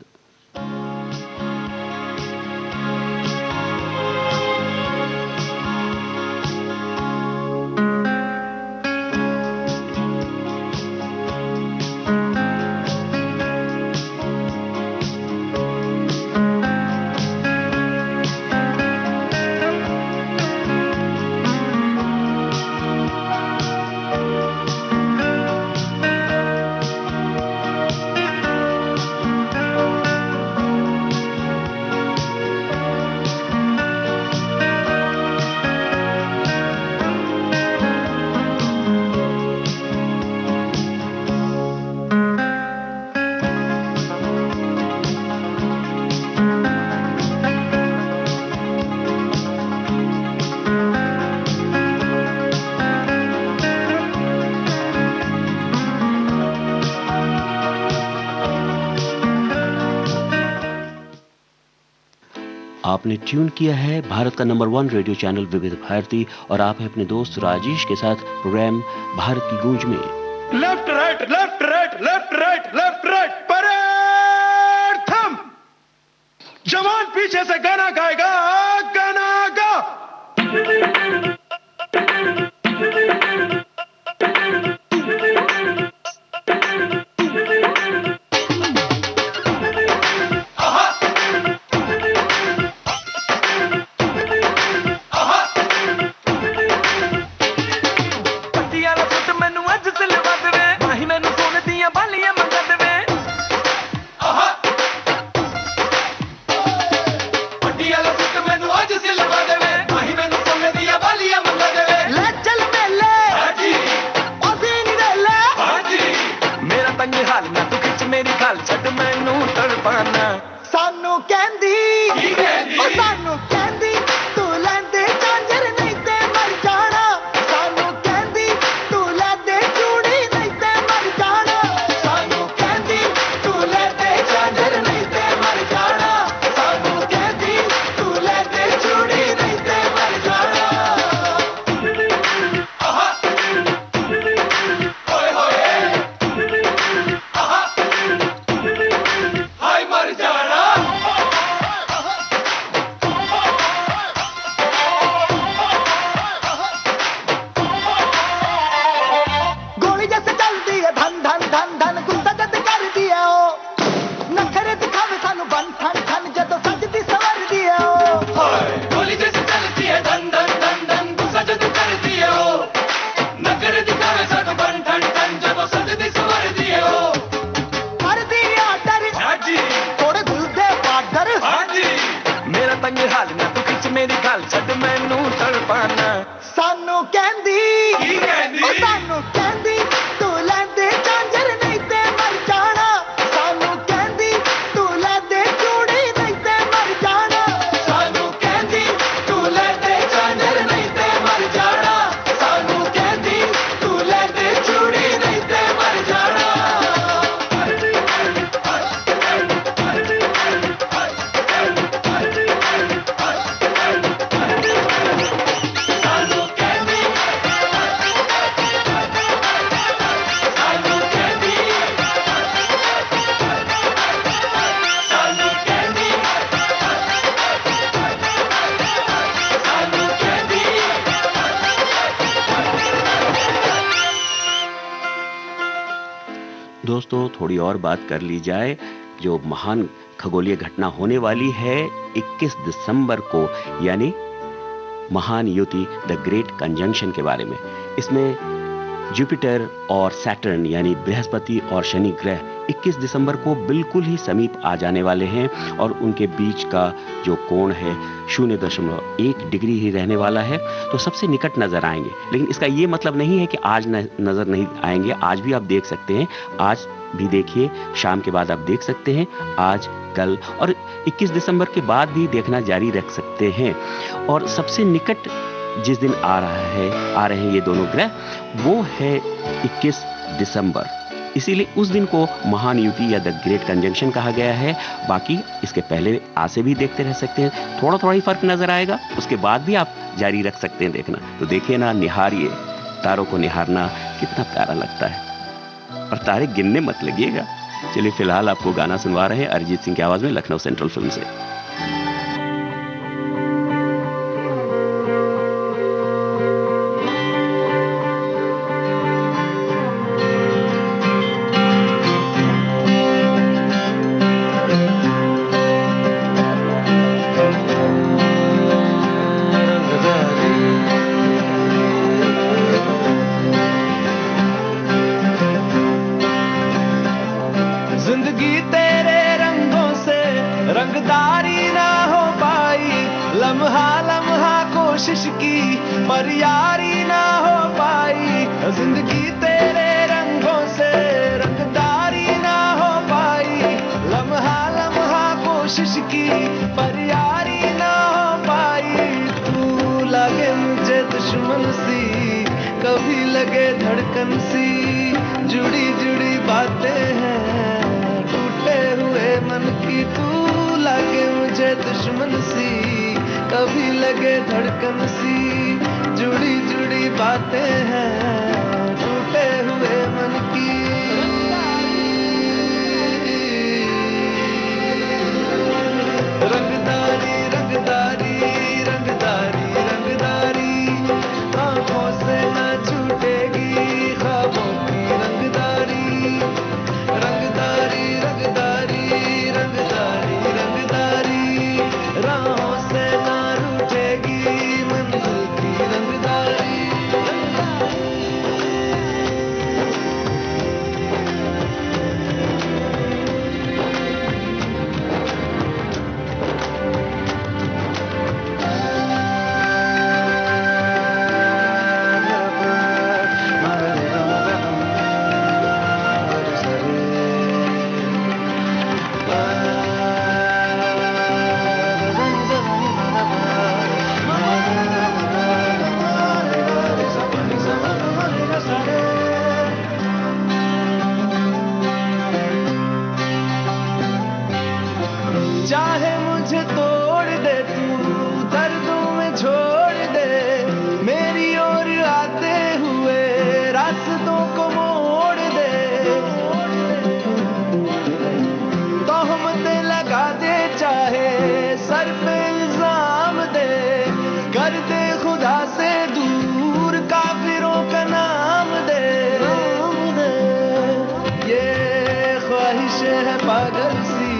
आपने ट्यून किया है भारत का नंबर 1 रेडियो चैनल विविध भारती और आप हैं अपने दोस्त राजेश के साथ प्रोग्राम भारत की गूंज में। Left right left right left right left right parade थम। जवान पीछे से गाना गाएगा, गाना गा। सानू कहंदी ओ सानू कहंदी तू लैंदे झांझर नहीं ते मर जाना। सानू कहंदी तू लैंदे चूड़ी नहीं ते मर जाना। सानू कहंदी तू लैंदे झांझर नहीं ते मर जाना। सानू कहंदी तू लैंदे चूड़ी नहीं ते मर जाना। आहा होए होए आहा हाय मर जाना। गोली जैसे चलती है धन धन धन धन गुस्सा जद कर दिया ओ नखरे दिखावे सानू बन ठन ठन जदों सजदी सवर दिया ओ। गोली जैसे चलती है धन धन धन धन गुस्सा जद कर दिया ओ नखरे दिखावे सानू बन ठन ठन जदों सजदी सवर दिया ओ। कर दिया डर हाजी थोड़े दिल दे बादर हाजी मेरा तंग हाल ना तू खिच मेरी गाल छड मैनू तड़पाना। सानू कहंदी की कहंदी ओ सानू कहंदी तू लैंदे झांझर नहीं ते मर जाना। सानू कहंदी तू लैंदे चूड़ी नहीं ते मर जाना। सानू कहंदी तू लैंदे झांझर नहीं ते मर जाना। सानू कहंदी तू लैंदे चूड़ी नहीं ते मर जाना। दोस्तों थोड़ी और बात कर ली जाए जो महान खगोलीय घटना होने वाली है 21 दिसंबर को, यानी महान युति द ग्रेट कंजंक्शन के बारे में। इसमें जुपिटर और सैटर्न यानी बृहस्पति और शनि ग्रह 21 दिसंबर को बिल्कुल ही समीप आ जाने वाले हैं और उनके बीच का जो कोण है 0.1 डिग्री ही रहने वाला है, तो सबसे निकट नजर आएंगे। लेकिन इसका ये मतलब नहीं है कि आज नजर नहीं आएंगे, आज भी आप देख सकते हैं, आज भी देखिए, शाम के बाद आप देख सकते हैं, आज कल और 21 दिसंबर के बाद भी देखना जारी रख सकते हैं। और सबसे निकट जिस दिन आ रहे हैं ये दोनों ग्रह, वो है 21 दिसंबर। इसीलिए उस दिन को महान युति या द ग्रेट कंजंक्शन कहा गया है। बाकी इसके पहले आज से भी देखते रह सकते हैं, थोड़ा थोड़ा ही फर्क नजर आएगा, उसके बाद भी आप जारी रख सकते हैं देखना। तो देखिए ना, निहारिए, तारों को निहारना कितना प्यारा लगता है, और तारे गिनने मत लगिएगा। चलिए फिलहाल आपको गाना सुनवा रहे हैं अरिजीत सिंह की आवाज में लखनऊ सेंट्रल फिल्म से। जिंदगी तेरे रंगों से रंगदारी ना हो पाई, लम्हा लम्हा कोशिश की पर यारी ना हो पाई। जिंदगी तेरे रंगों से रंगदारी ना हो पाई, लम्हा लम्हा कोशिश की पर यारी ना हो पाई। तू लगे मुझे दुश्मन सी, कभी लगे धड़कन सी, जुड़ी जुड़ी बातें हैं टूटे हुए मन की। तू लगे मुझे दुश्मन सी, कभी लगे धड़कन सी, जुड़ी जुड़ी बातें हैं टूटे हुए मन की। रंगदारी रंगदारी रंगदारी रंगदारी, आंखों से न छूटेगी ख्वाबों की रंगदारी। रंगदारी रंगदारी रंगदारी रंगदारी, राहों से न रूठेगी मंजिल की रंगदारी। चाहे मुझे तोड़ दे तू, दर्दों में छोड़ दे, मेरी ओर आते हुए रास्तों को मोड़ दे। तोहमतें लगा दे, चाहे सर पे इल्जाम दे, कर दे खुदा से दूर काफिरों का नाम दे। ये ख्वाहिश है पागल सी,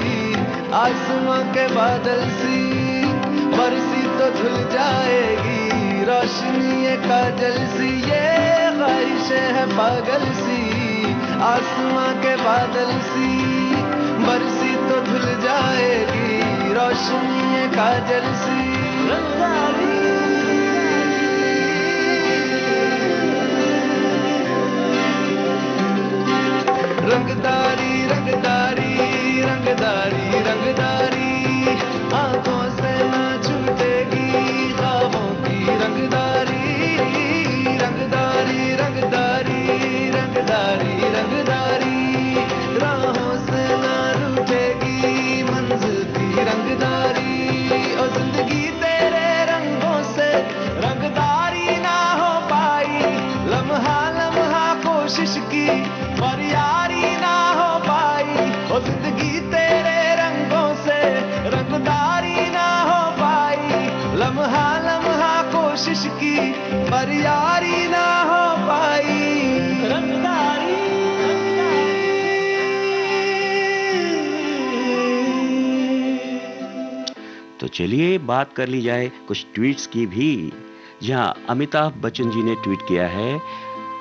आसमां के बादल सी, बरसी तो धुल जाएगी रोशनी ये काजल सी। ये ख्वाहिश है पागल सी, आसमां के बादल सी, बरसी तो धुल जाएगी रोशनी ये काजल सी। रंगदारी रंगदारी रंगदारी रंगदारी, आंखों से न छूटेगी ख्वाबों की रंगदारी। रंगदारी रंगदारी रंगदारी रंगदारी, राहों से न रूठेगी मंजिल की रंगदारी। और जिंदगी तेरे रंगों से रंगदारी ना हो पाई, लम्हा लम्हा कोशिश की पर यारी ना हो पाई। और जिंदगी तेरे रंगों से रंगदारी ना हो पाई, लम्हा लम्हा कोशिश की पर यारी ना हो पाई। रंगदारी तो चलिए बात कर ली जाए कुछ ट्वीट्स की भी, जहां अमिताभ बच्चन जी ने ट्वीट किया है।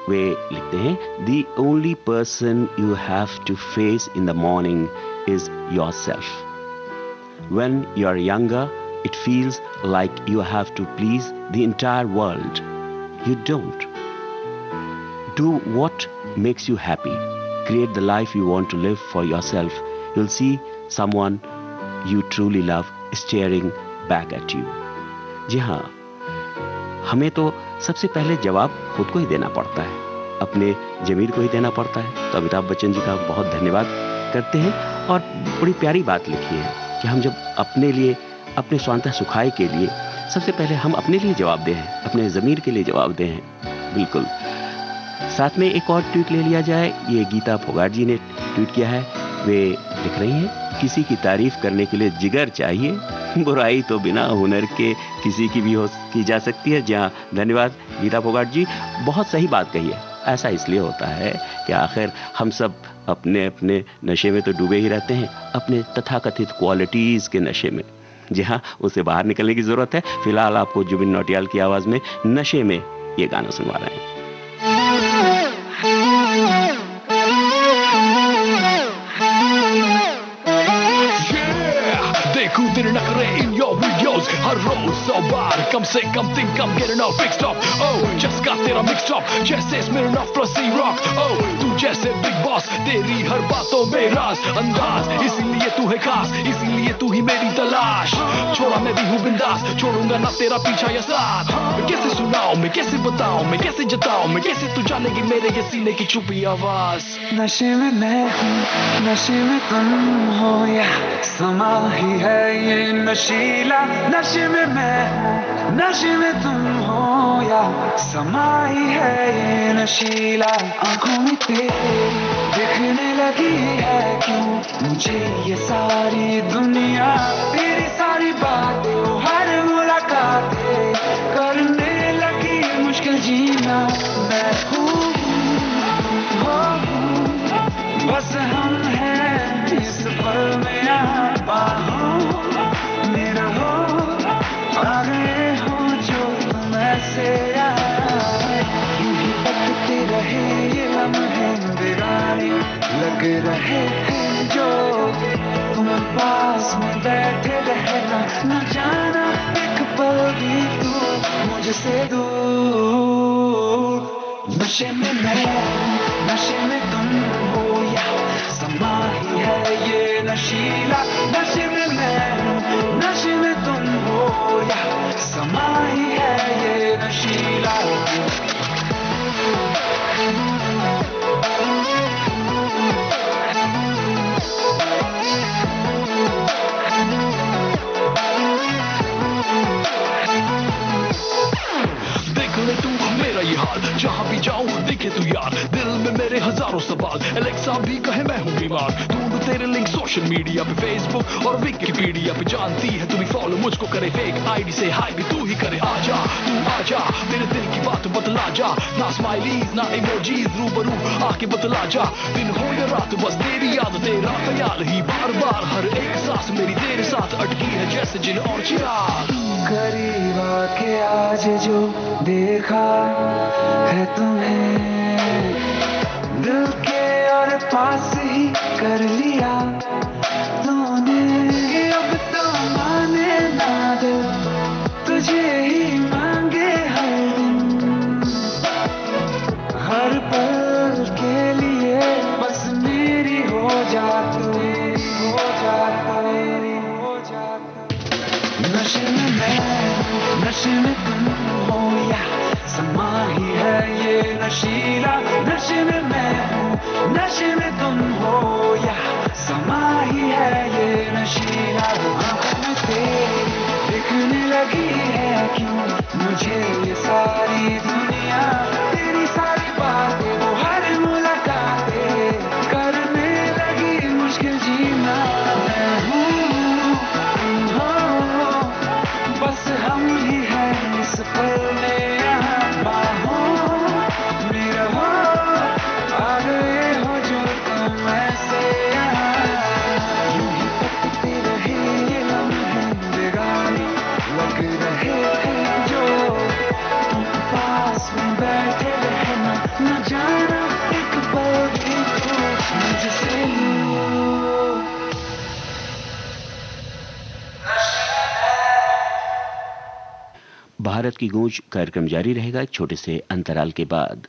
वे लिखते हैं, The only person you have to face in the morning is yourself. When you are younger, it feels like you have to please the entire world. You don't. Do what makes you happy. Create the life you want to live for yourself. You'll see someone you truly love staring back at you. जी हाँ, हमें तो सबसे पहले जवाब खुद को ही देना पड़ता है, अपने ज़मीर को ही देना पड़ता है। तो अमिताभ बच्चन जी का बहुत धन्यवाद करते हैं। और बड़ी प्यारी बात लिखी है कि हम जब अपने लिए, अपने स्वांतः सुखाय के लिए सबसे पहले हम अपने लिए जवाब दें, अपने ज़मीर के लिए जवाब दें। बिल्कुल। साथ में एक और ट्वीट ले लिया जाए। ये गीता फोगाट जी ने ट्वीट किया है। वे लिख रही हैं, किसी की तारीफ करने के लिए जिगर चाहिए, बुराई तो बिना हुनर के किसी की भी की जा सकती है। जहाँ धन्यवाद गीता फोगाट जी, बहुत सही बात कही है। ऐसा इसलिए होता है कि आखिर हम सब अपने अपने नशे में तो डूबे ही रहते हैं, अपने तथाकथित क्वालिटीज़ के नशे में। जी हाँ, उससे बाहर निकलने की ज़रूरत है। फिलहाल आपको जुबिन नौटियाल की आवाज़ में नशे में ये गाना सुनवा रहे हैं। देखूं तेरे नखरे in your videos हर रोज 100 बार, कम से कम think I'm getting all fixed up. Oh, just got तेरा mixed up जैसे Smirnoff plus C-Rock. Oh, तू जैसे big boss, तेरी हर बातों में राज अंदाज, इसीलिए तू है खास, इसीलिए तू ही मेरी तलाश। छोड़ा मैं भी हूँ बिंदास, छोड़ूंगा ना तेरा पीछा या साथ। मैं कैसे सुनाऊं, मैं कैसे बताऊं, मैं कैसे जताऊं, मैं कैसे तू जानेगी मेरे ये सीने की छुपी आवाज। नशे में मैं हूँ, नशे में तुम हो, या समा ही है ये नशीला, नशे नशे में मैं हूँ, नशे में तुम हो या समा ही है ये नशीला। आंखों में तेरे दिखने लगी है क्यों मुझे ये सारी दुनिया, तेरी सारी बातें हर मुलाकातें करने लगी मुश्किल जीना। मैं हूँ बस हम हैं इस पल में यहाँ, बाहों में रहो, आ गए हो जो तुम ऐसे आए। यूं ही बदलते रहे ये लम्हे दीवाने, लग रहे हैं जो तुम पास में बैठे रहना, न जाना एक पल भी तू मुझसे दूर। नशे में मैं, नशे में तुम हो या समा ही है ये नशीला। नशे में मैं हूँ, नशे में तुम हो या समा ही है ये नशीला। देख ले तू मेरा ये हाल, जहाँ भी जाऊँ देखे तू यार, दिल में मेरे हजारों सवाल। एलेक्सा भी कहे मैं हूँ बीमार, ढूंढ तेरे लिंक सोशल मीडिया पे, फेसबुक और विकिपीडिया पे। जानती है तू भी फॉलो मुझको करे, फेक आईडी से हाई भी तू ही करे। आजा तू आजा, तेरे दिल की बात बतला जा, ना स्माइलीज ना इमोजीज, रूबरू आके बतला जा। दिन हो या रात बस तेरी याद, तेरा ख्याल ही बार बार, हर एक सांस मेरी तेरे साथ अटकी है जैसे जिन और चिराग। करीब आके आज जो देखा है तुम्हें, दिल के और पास ही कर लिया तूने। अब तो माने ना दिल, तुझे ही मांगे हर दिन, हर पल के लिए बस मेरी हो जा तू, हो जा तेरी हो जा तू। नशे में मैं, नशे में तुम हो या समा ही है ये नशीला। नशे में मैं हूँ, नशे में तुम हो या समा ही है ये नशीला। आँखों में तेरी दिखने लगी है क्यों मुझे ये सारी दुनिया, तेरी सारी बातें वो हर मुलाकातें करने लगी मुश्किल जीना। मैं हूँ तुम हो, बस हम ही हैं इस पल में यहाँ, बाहों में रहो, आ गए हो जो तुम ऐसे यहाँ। यूं ही कटते रहे ये लम्हे दीवाने, लग रहे हैं जो तुम पास में बैठे रहना, न जाना एक पल भी तू मुझसे दूर। भारत की गूंज कार्यक्रम जारी रहेगा एक छोटे से अंतराल के बाद।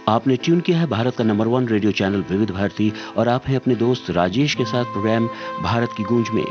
आपने ट्यून किया है भारत का नंबर 1 रेडियो चैनल विविध भारती और आप हैं अपने दोस्त राजेश के साथ प्रोग्राम भारत की गूंज में।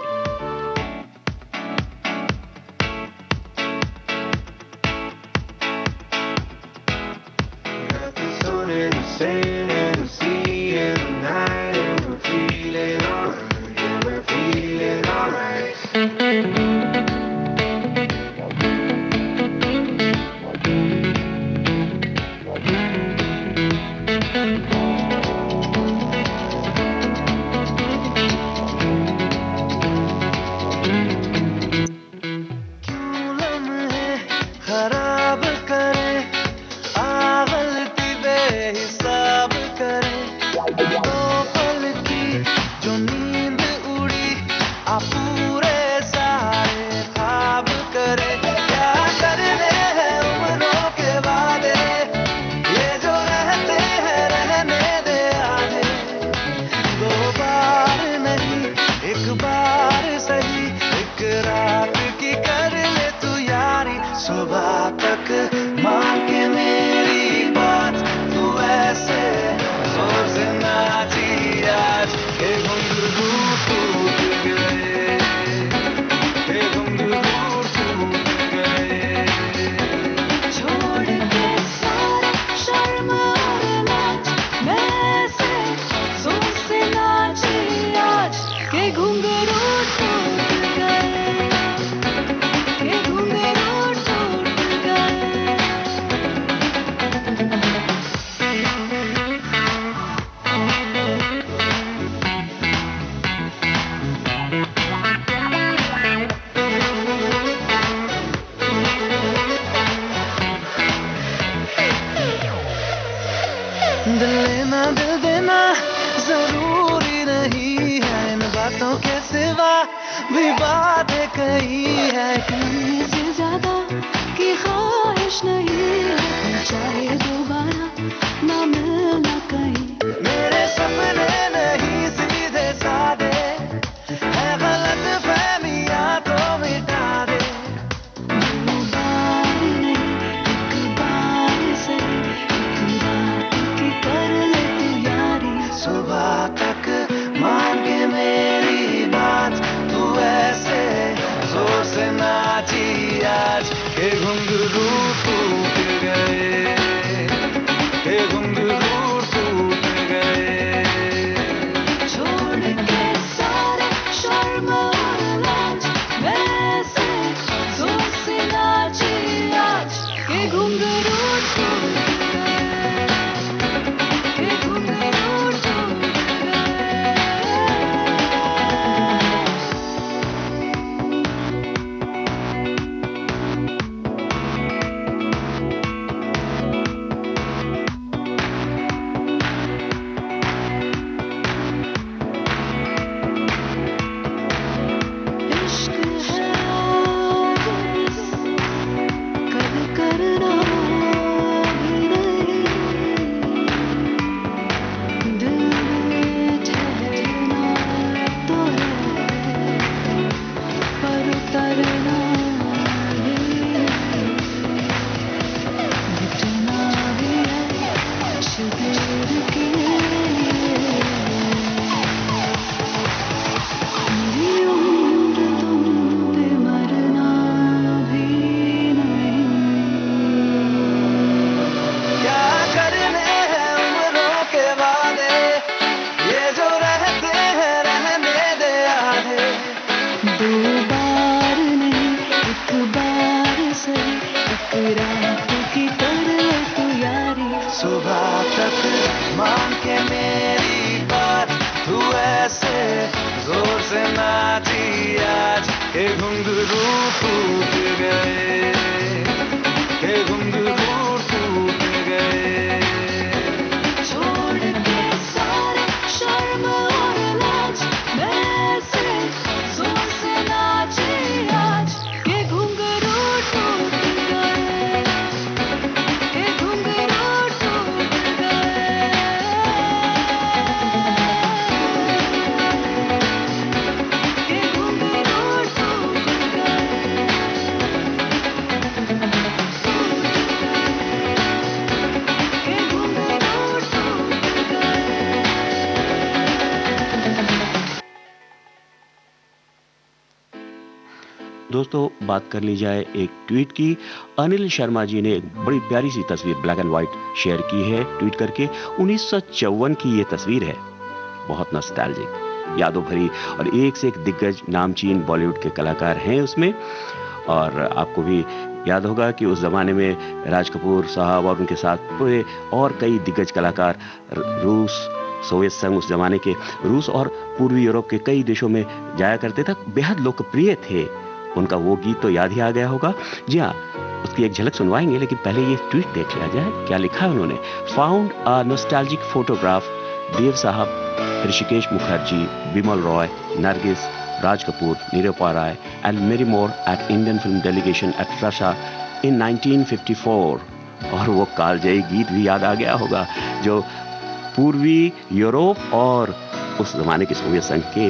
लेना दिल देना जरूरी नहीं है, इन बातों के सिवा भी बातें कही है। करने से ज्यादा की ख्वाहिश नहीं है, चाहे दोबारा ना मिलना कहीं। मेरे सपने नहीं सीधे साधे, है गलत फहमियां तो मिटा दे। दो बार नहीं एक बार सही, एक रात की कर ले तू यारी। सुबह तक मान के मेरी बात, तू ऐसे जोर से नाची आज के घुंघरू टूट गए, के घुंघरू टूट गए। छोड़ के सारे शर्म और लाज, वैसे जोर से नाची आज के घुंघरू टूट गए, के घुंघरू टूट गए। इश्क है बस कद करना भी नहीं, दिल में ठहरना तो है पर उतरना भी नहीं, मिटना भी है कुछ देर के लिए। मेरी उम्र तुम पे मरना भी नहीं। क्या करने हैं उम्रों के वादे, ये जो रहते हैं रहने दे आधे। दो बार नहीं एक बार सही, एक रात की कर ले तू यारी। सुबह तक मान के मेरी बात, तू ऐसे जोर से नाची आज के घुंघरू टूट गए, के घुंघरू टूट गए। छोड़ के सारे शर्म और लाज, वैसे जोर से नाची आज के घुंघरू टूट गए, के घुंघरू टूट गए, के घुंघरू टूट गए। दोस्तों बात कर ली जाए एक ट्वीट की। अनिल शर्मा जी ने एक बड़ी प्यारी सी तस्वीर ब्लैक एंड व्हाइट शेयर की है ट्वीट करके। 1954 की ये तस्वीर है, बहुत नॉस्टैल्जिक, यादों भरी, और एक से एक दिग्गज नामचीन बॉलीवुड के कलाकार हैं उसमें। और आपको भी याद होगा कि उस जमाने में राज कपूर साहब और उनके साथ पूरे और कई दिग्गज कलाकार रूस, सोवियत संघ, उस जमाने के रूस और पूर्वी यूरोप के कई देशों में जाया करते थे, बेहद लोकप्रिय थे। उनका वो गीत तो याद ही आ गया होगा। जी हाँ, उसकी एक झलक सुनवाएंगे, लेकिन पहले ये ट्वीट देख लिया जाए क्या लिखा है उन्होंने। फाउंड अ नॉस्टैल्जिक फोटोग्राफ, देव साहब, Rishikesh Mukherjee, Bimal Roy, Nargis, Raj Kapoor, Nirupa Rai, and many more at Indian film delegation at Russia in 1954. और वो कालजयी गीत भी याद आ गया होगा जो पूर्वी यूरोप और उस जमाने के सोवियत संघ के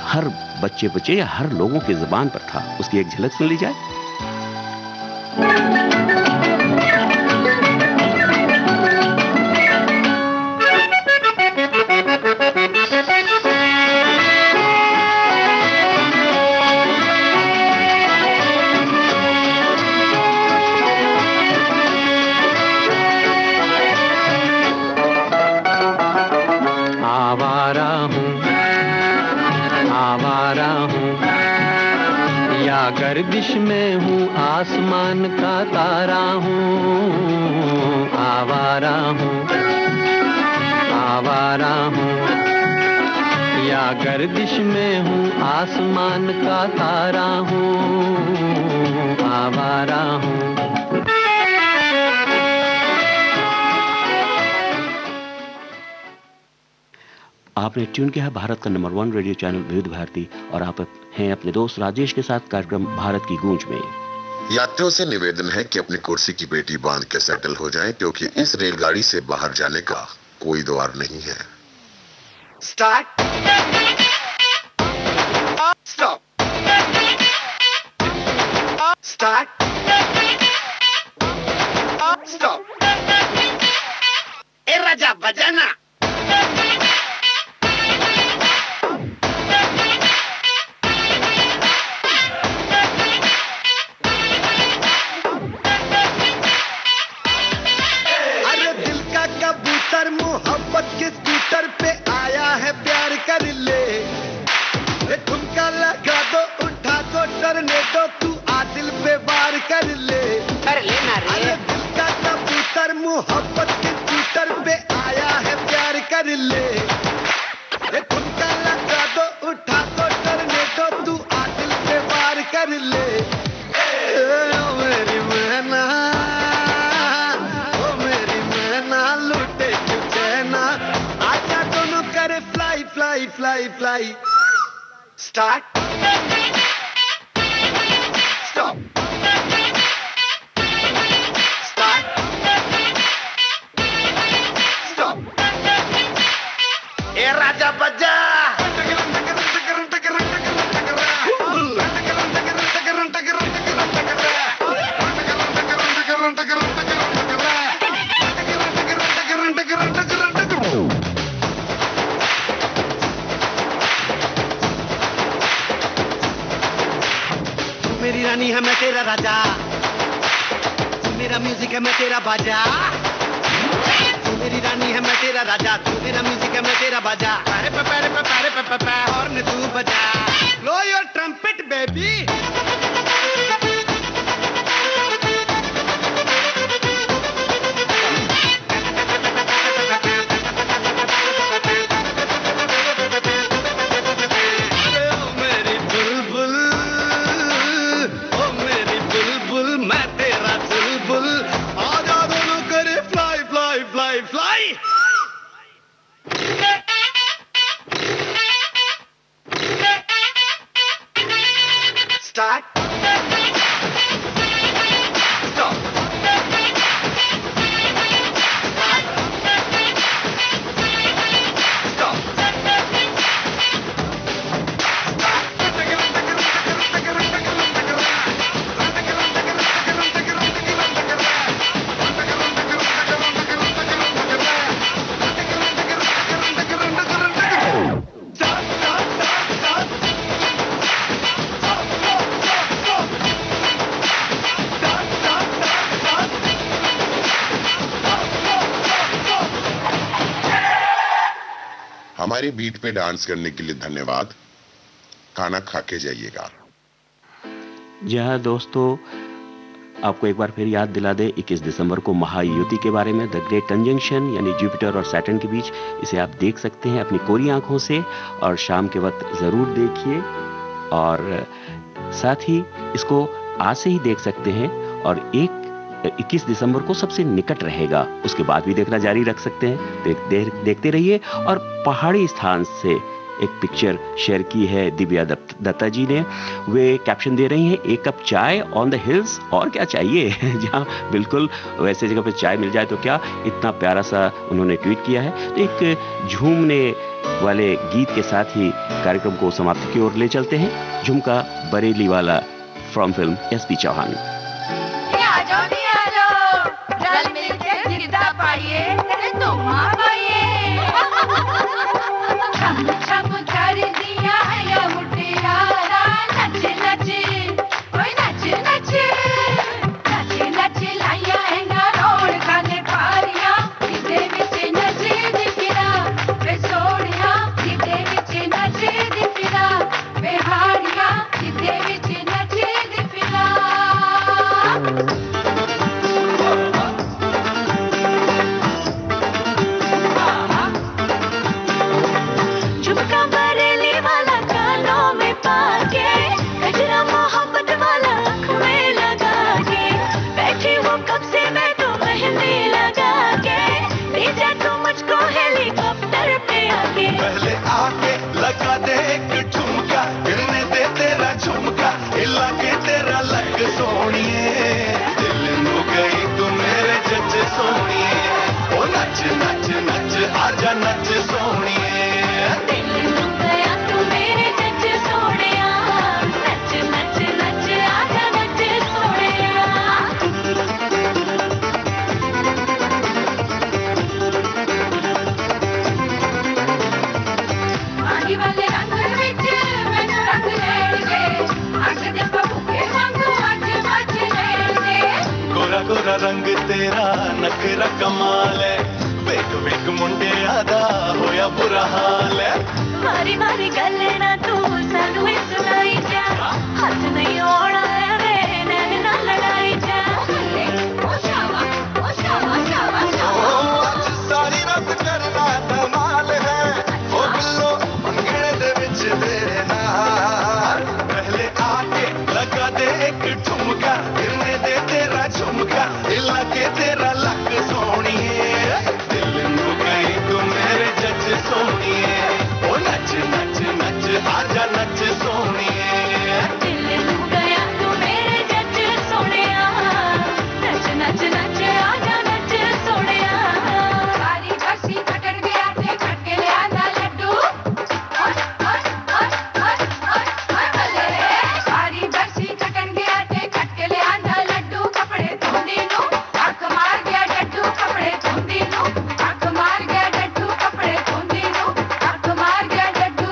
हर बच्चे या हर लोगों की जुबान पर था। उसकी एक झलक सुन ली जाए। गर्दिश में हूँ, आसमान का तारा हूँ, आवारा हूँ, आवारा हूँ। या गर्दिश में हूँ, आसमान का तारा हूँ, आवारा हूँ। आपने ट्यून किया है भारत का नंबर 1 रेडियो चैनल विविध भारती और आप हैं अपने दोस्त राजेश के साथ कार्यक्रम भारत की गूंज में। यात्रियों से निवेदन है कि अपनी कुर्सी की पेटी बांध के सेटल हो जाएं, क्योंकि इस रेलगाड़ी से बाहर जाने का कोई द्वार नहीं है। Start, stop, start, stop. ए राजा बजाना। अरे दिल का कबूतर मोहब्बत के स्कूटर पे आया है, प्यार कर ले। ये ठुमका लगा दो, उठा दो टर्नेडो, तू आ दिल पे वार कर ले। कर लेना रे। अरे दिल का कबूतर मोहब्बत के स्कूटर पे आया है, प्यार कर ले। ये ठुमका लगा दो, उठा दो टर्नेडो, तू आ दिल पे वार कर ले। ओ मेरी मैना, ओ मेरी मैना, लूटे क्यों चैना, आजा दोनों करे fly fly fly fly. Start, stop, start, stop. ए राजा बजा। मेरी रानी है मैं तेरा राजा, तू मेरा म्यूजिक है मैं तेरा बाजा। तू मेरी रानी है मैं तेरा राजा, तू मेरा म्यूजिक है मैं तेरा बाजा। अरे पपरे पपरे पपरे हॉर्न तू बजा, blow your trumpet baby. Start, stop, stop. हमारी बीट पे डांस करने के लिए धन्यवाद। खाना खा के जाइएगा। जी हाँ दोस्तों, आपको एक बार फिर याद दिला दे 21 दिसंबर को महायुति के बारे में, द ग्रेट कंजंक्शन यानी जुपिटर और सैटर्न के बीच। इसे आप देख सकते हैं अपनी कोरी आंखों से और शाम के वक्त ज़रूर देखिए। और साथ ही इसको आज से ही देख सकते हैं और 21 दिसंबर को सबसे निकट रहेगा, उसके बाद भी देखना जारी रख सकते हैं। देखते रहिए। और पहाड़ी स्थान से एक पिक्चर शेयर की है दिव्या दत्ता जी ने। वे कैप्शन दे रही हैं, एक कप चाय ऑन द हिल्स, और क्या चाहिए। जहाँ बिल्कुल वैसे जगह पे चाय मिल जाए तो क्या, इतना प्यारा सा उन्होंने ट्वीट किया है। तो एक झूमने वाले गीत के साथ ही कार्यक्रम को समाप्ति की ओर ले चलते हैं। झुमका बरेली वाला फ्रॉम फिल्म एसपी चौहान। लगा दे एक ठुमका गिरने दे तेरा झुमका हिला के तेरा लग सोनिए दिल नु गई तू मेरे जज सोनिए ओ नच नच नच आजा नच सोनिए दिल नु गया तू मेरे जज सोनिया नच नच नच आजा नच सोनिया आगी वाले रंग विच मैनू रंग लेंगे अग दे भूखे वांगू अज मच लेंगे गोरा गोरा रंग तेरा नखरा कमाल है वेख वेख मुंडे आदा होया बुरा हाल है मारी मारी गल ना तू सानू ही सुनाई जा हाथ नहीं होना है रे नैन ना लड़ाई जा ओ शावा शावा शावा आज सारी रात करना धमाल है ओ बिल्लो मंगने दे विच तेरे नाल पहले आके लगा दे एक ठुमका गिरने दे तेरा झुमका हिला के तेरा लक सोनिए दिल नु गई तू मेरे जज सोनिए ओ नच नच नच आजा नच सोनिए दिल नु गया तू मेरे जज सोनिया नच नच नच आजा नच सोनिया सारी बसी कटड़ गया थे खटके ले आंदा लड्डू सारी बसी कटड़ गया थे खटके ले आंदा लड्डू कपड़े धोंदी नु अख मार गया डड्डू कपड़े धोंदी नु अख मार गया डड्डू कपड़े धोंदी नु अख मार गया डड्डू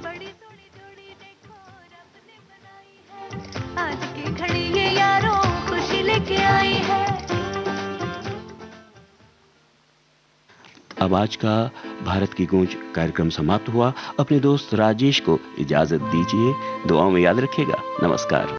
बड़ी सोनी जोड़ी देखो रब ने बनाई है आज की घड़ी ये यारों खुशी लेके आई है अब आज का भारत की गूंज कार्यक्रम समाप्त हुआ। अपने दोस्त राजेश को इजाजत दीजिए। दुआओं में याद रखिएगा। नमस्कार।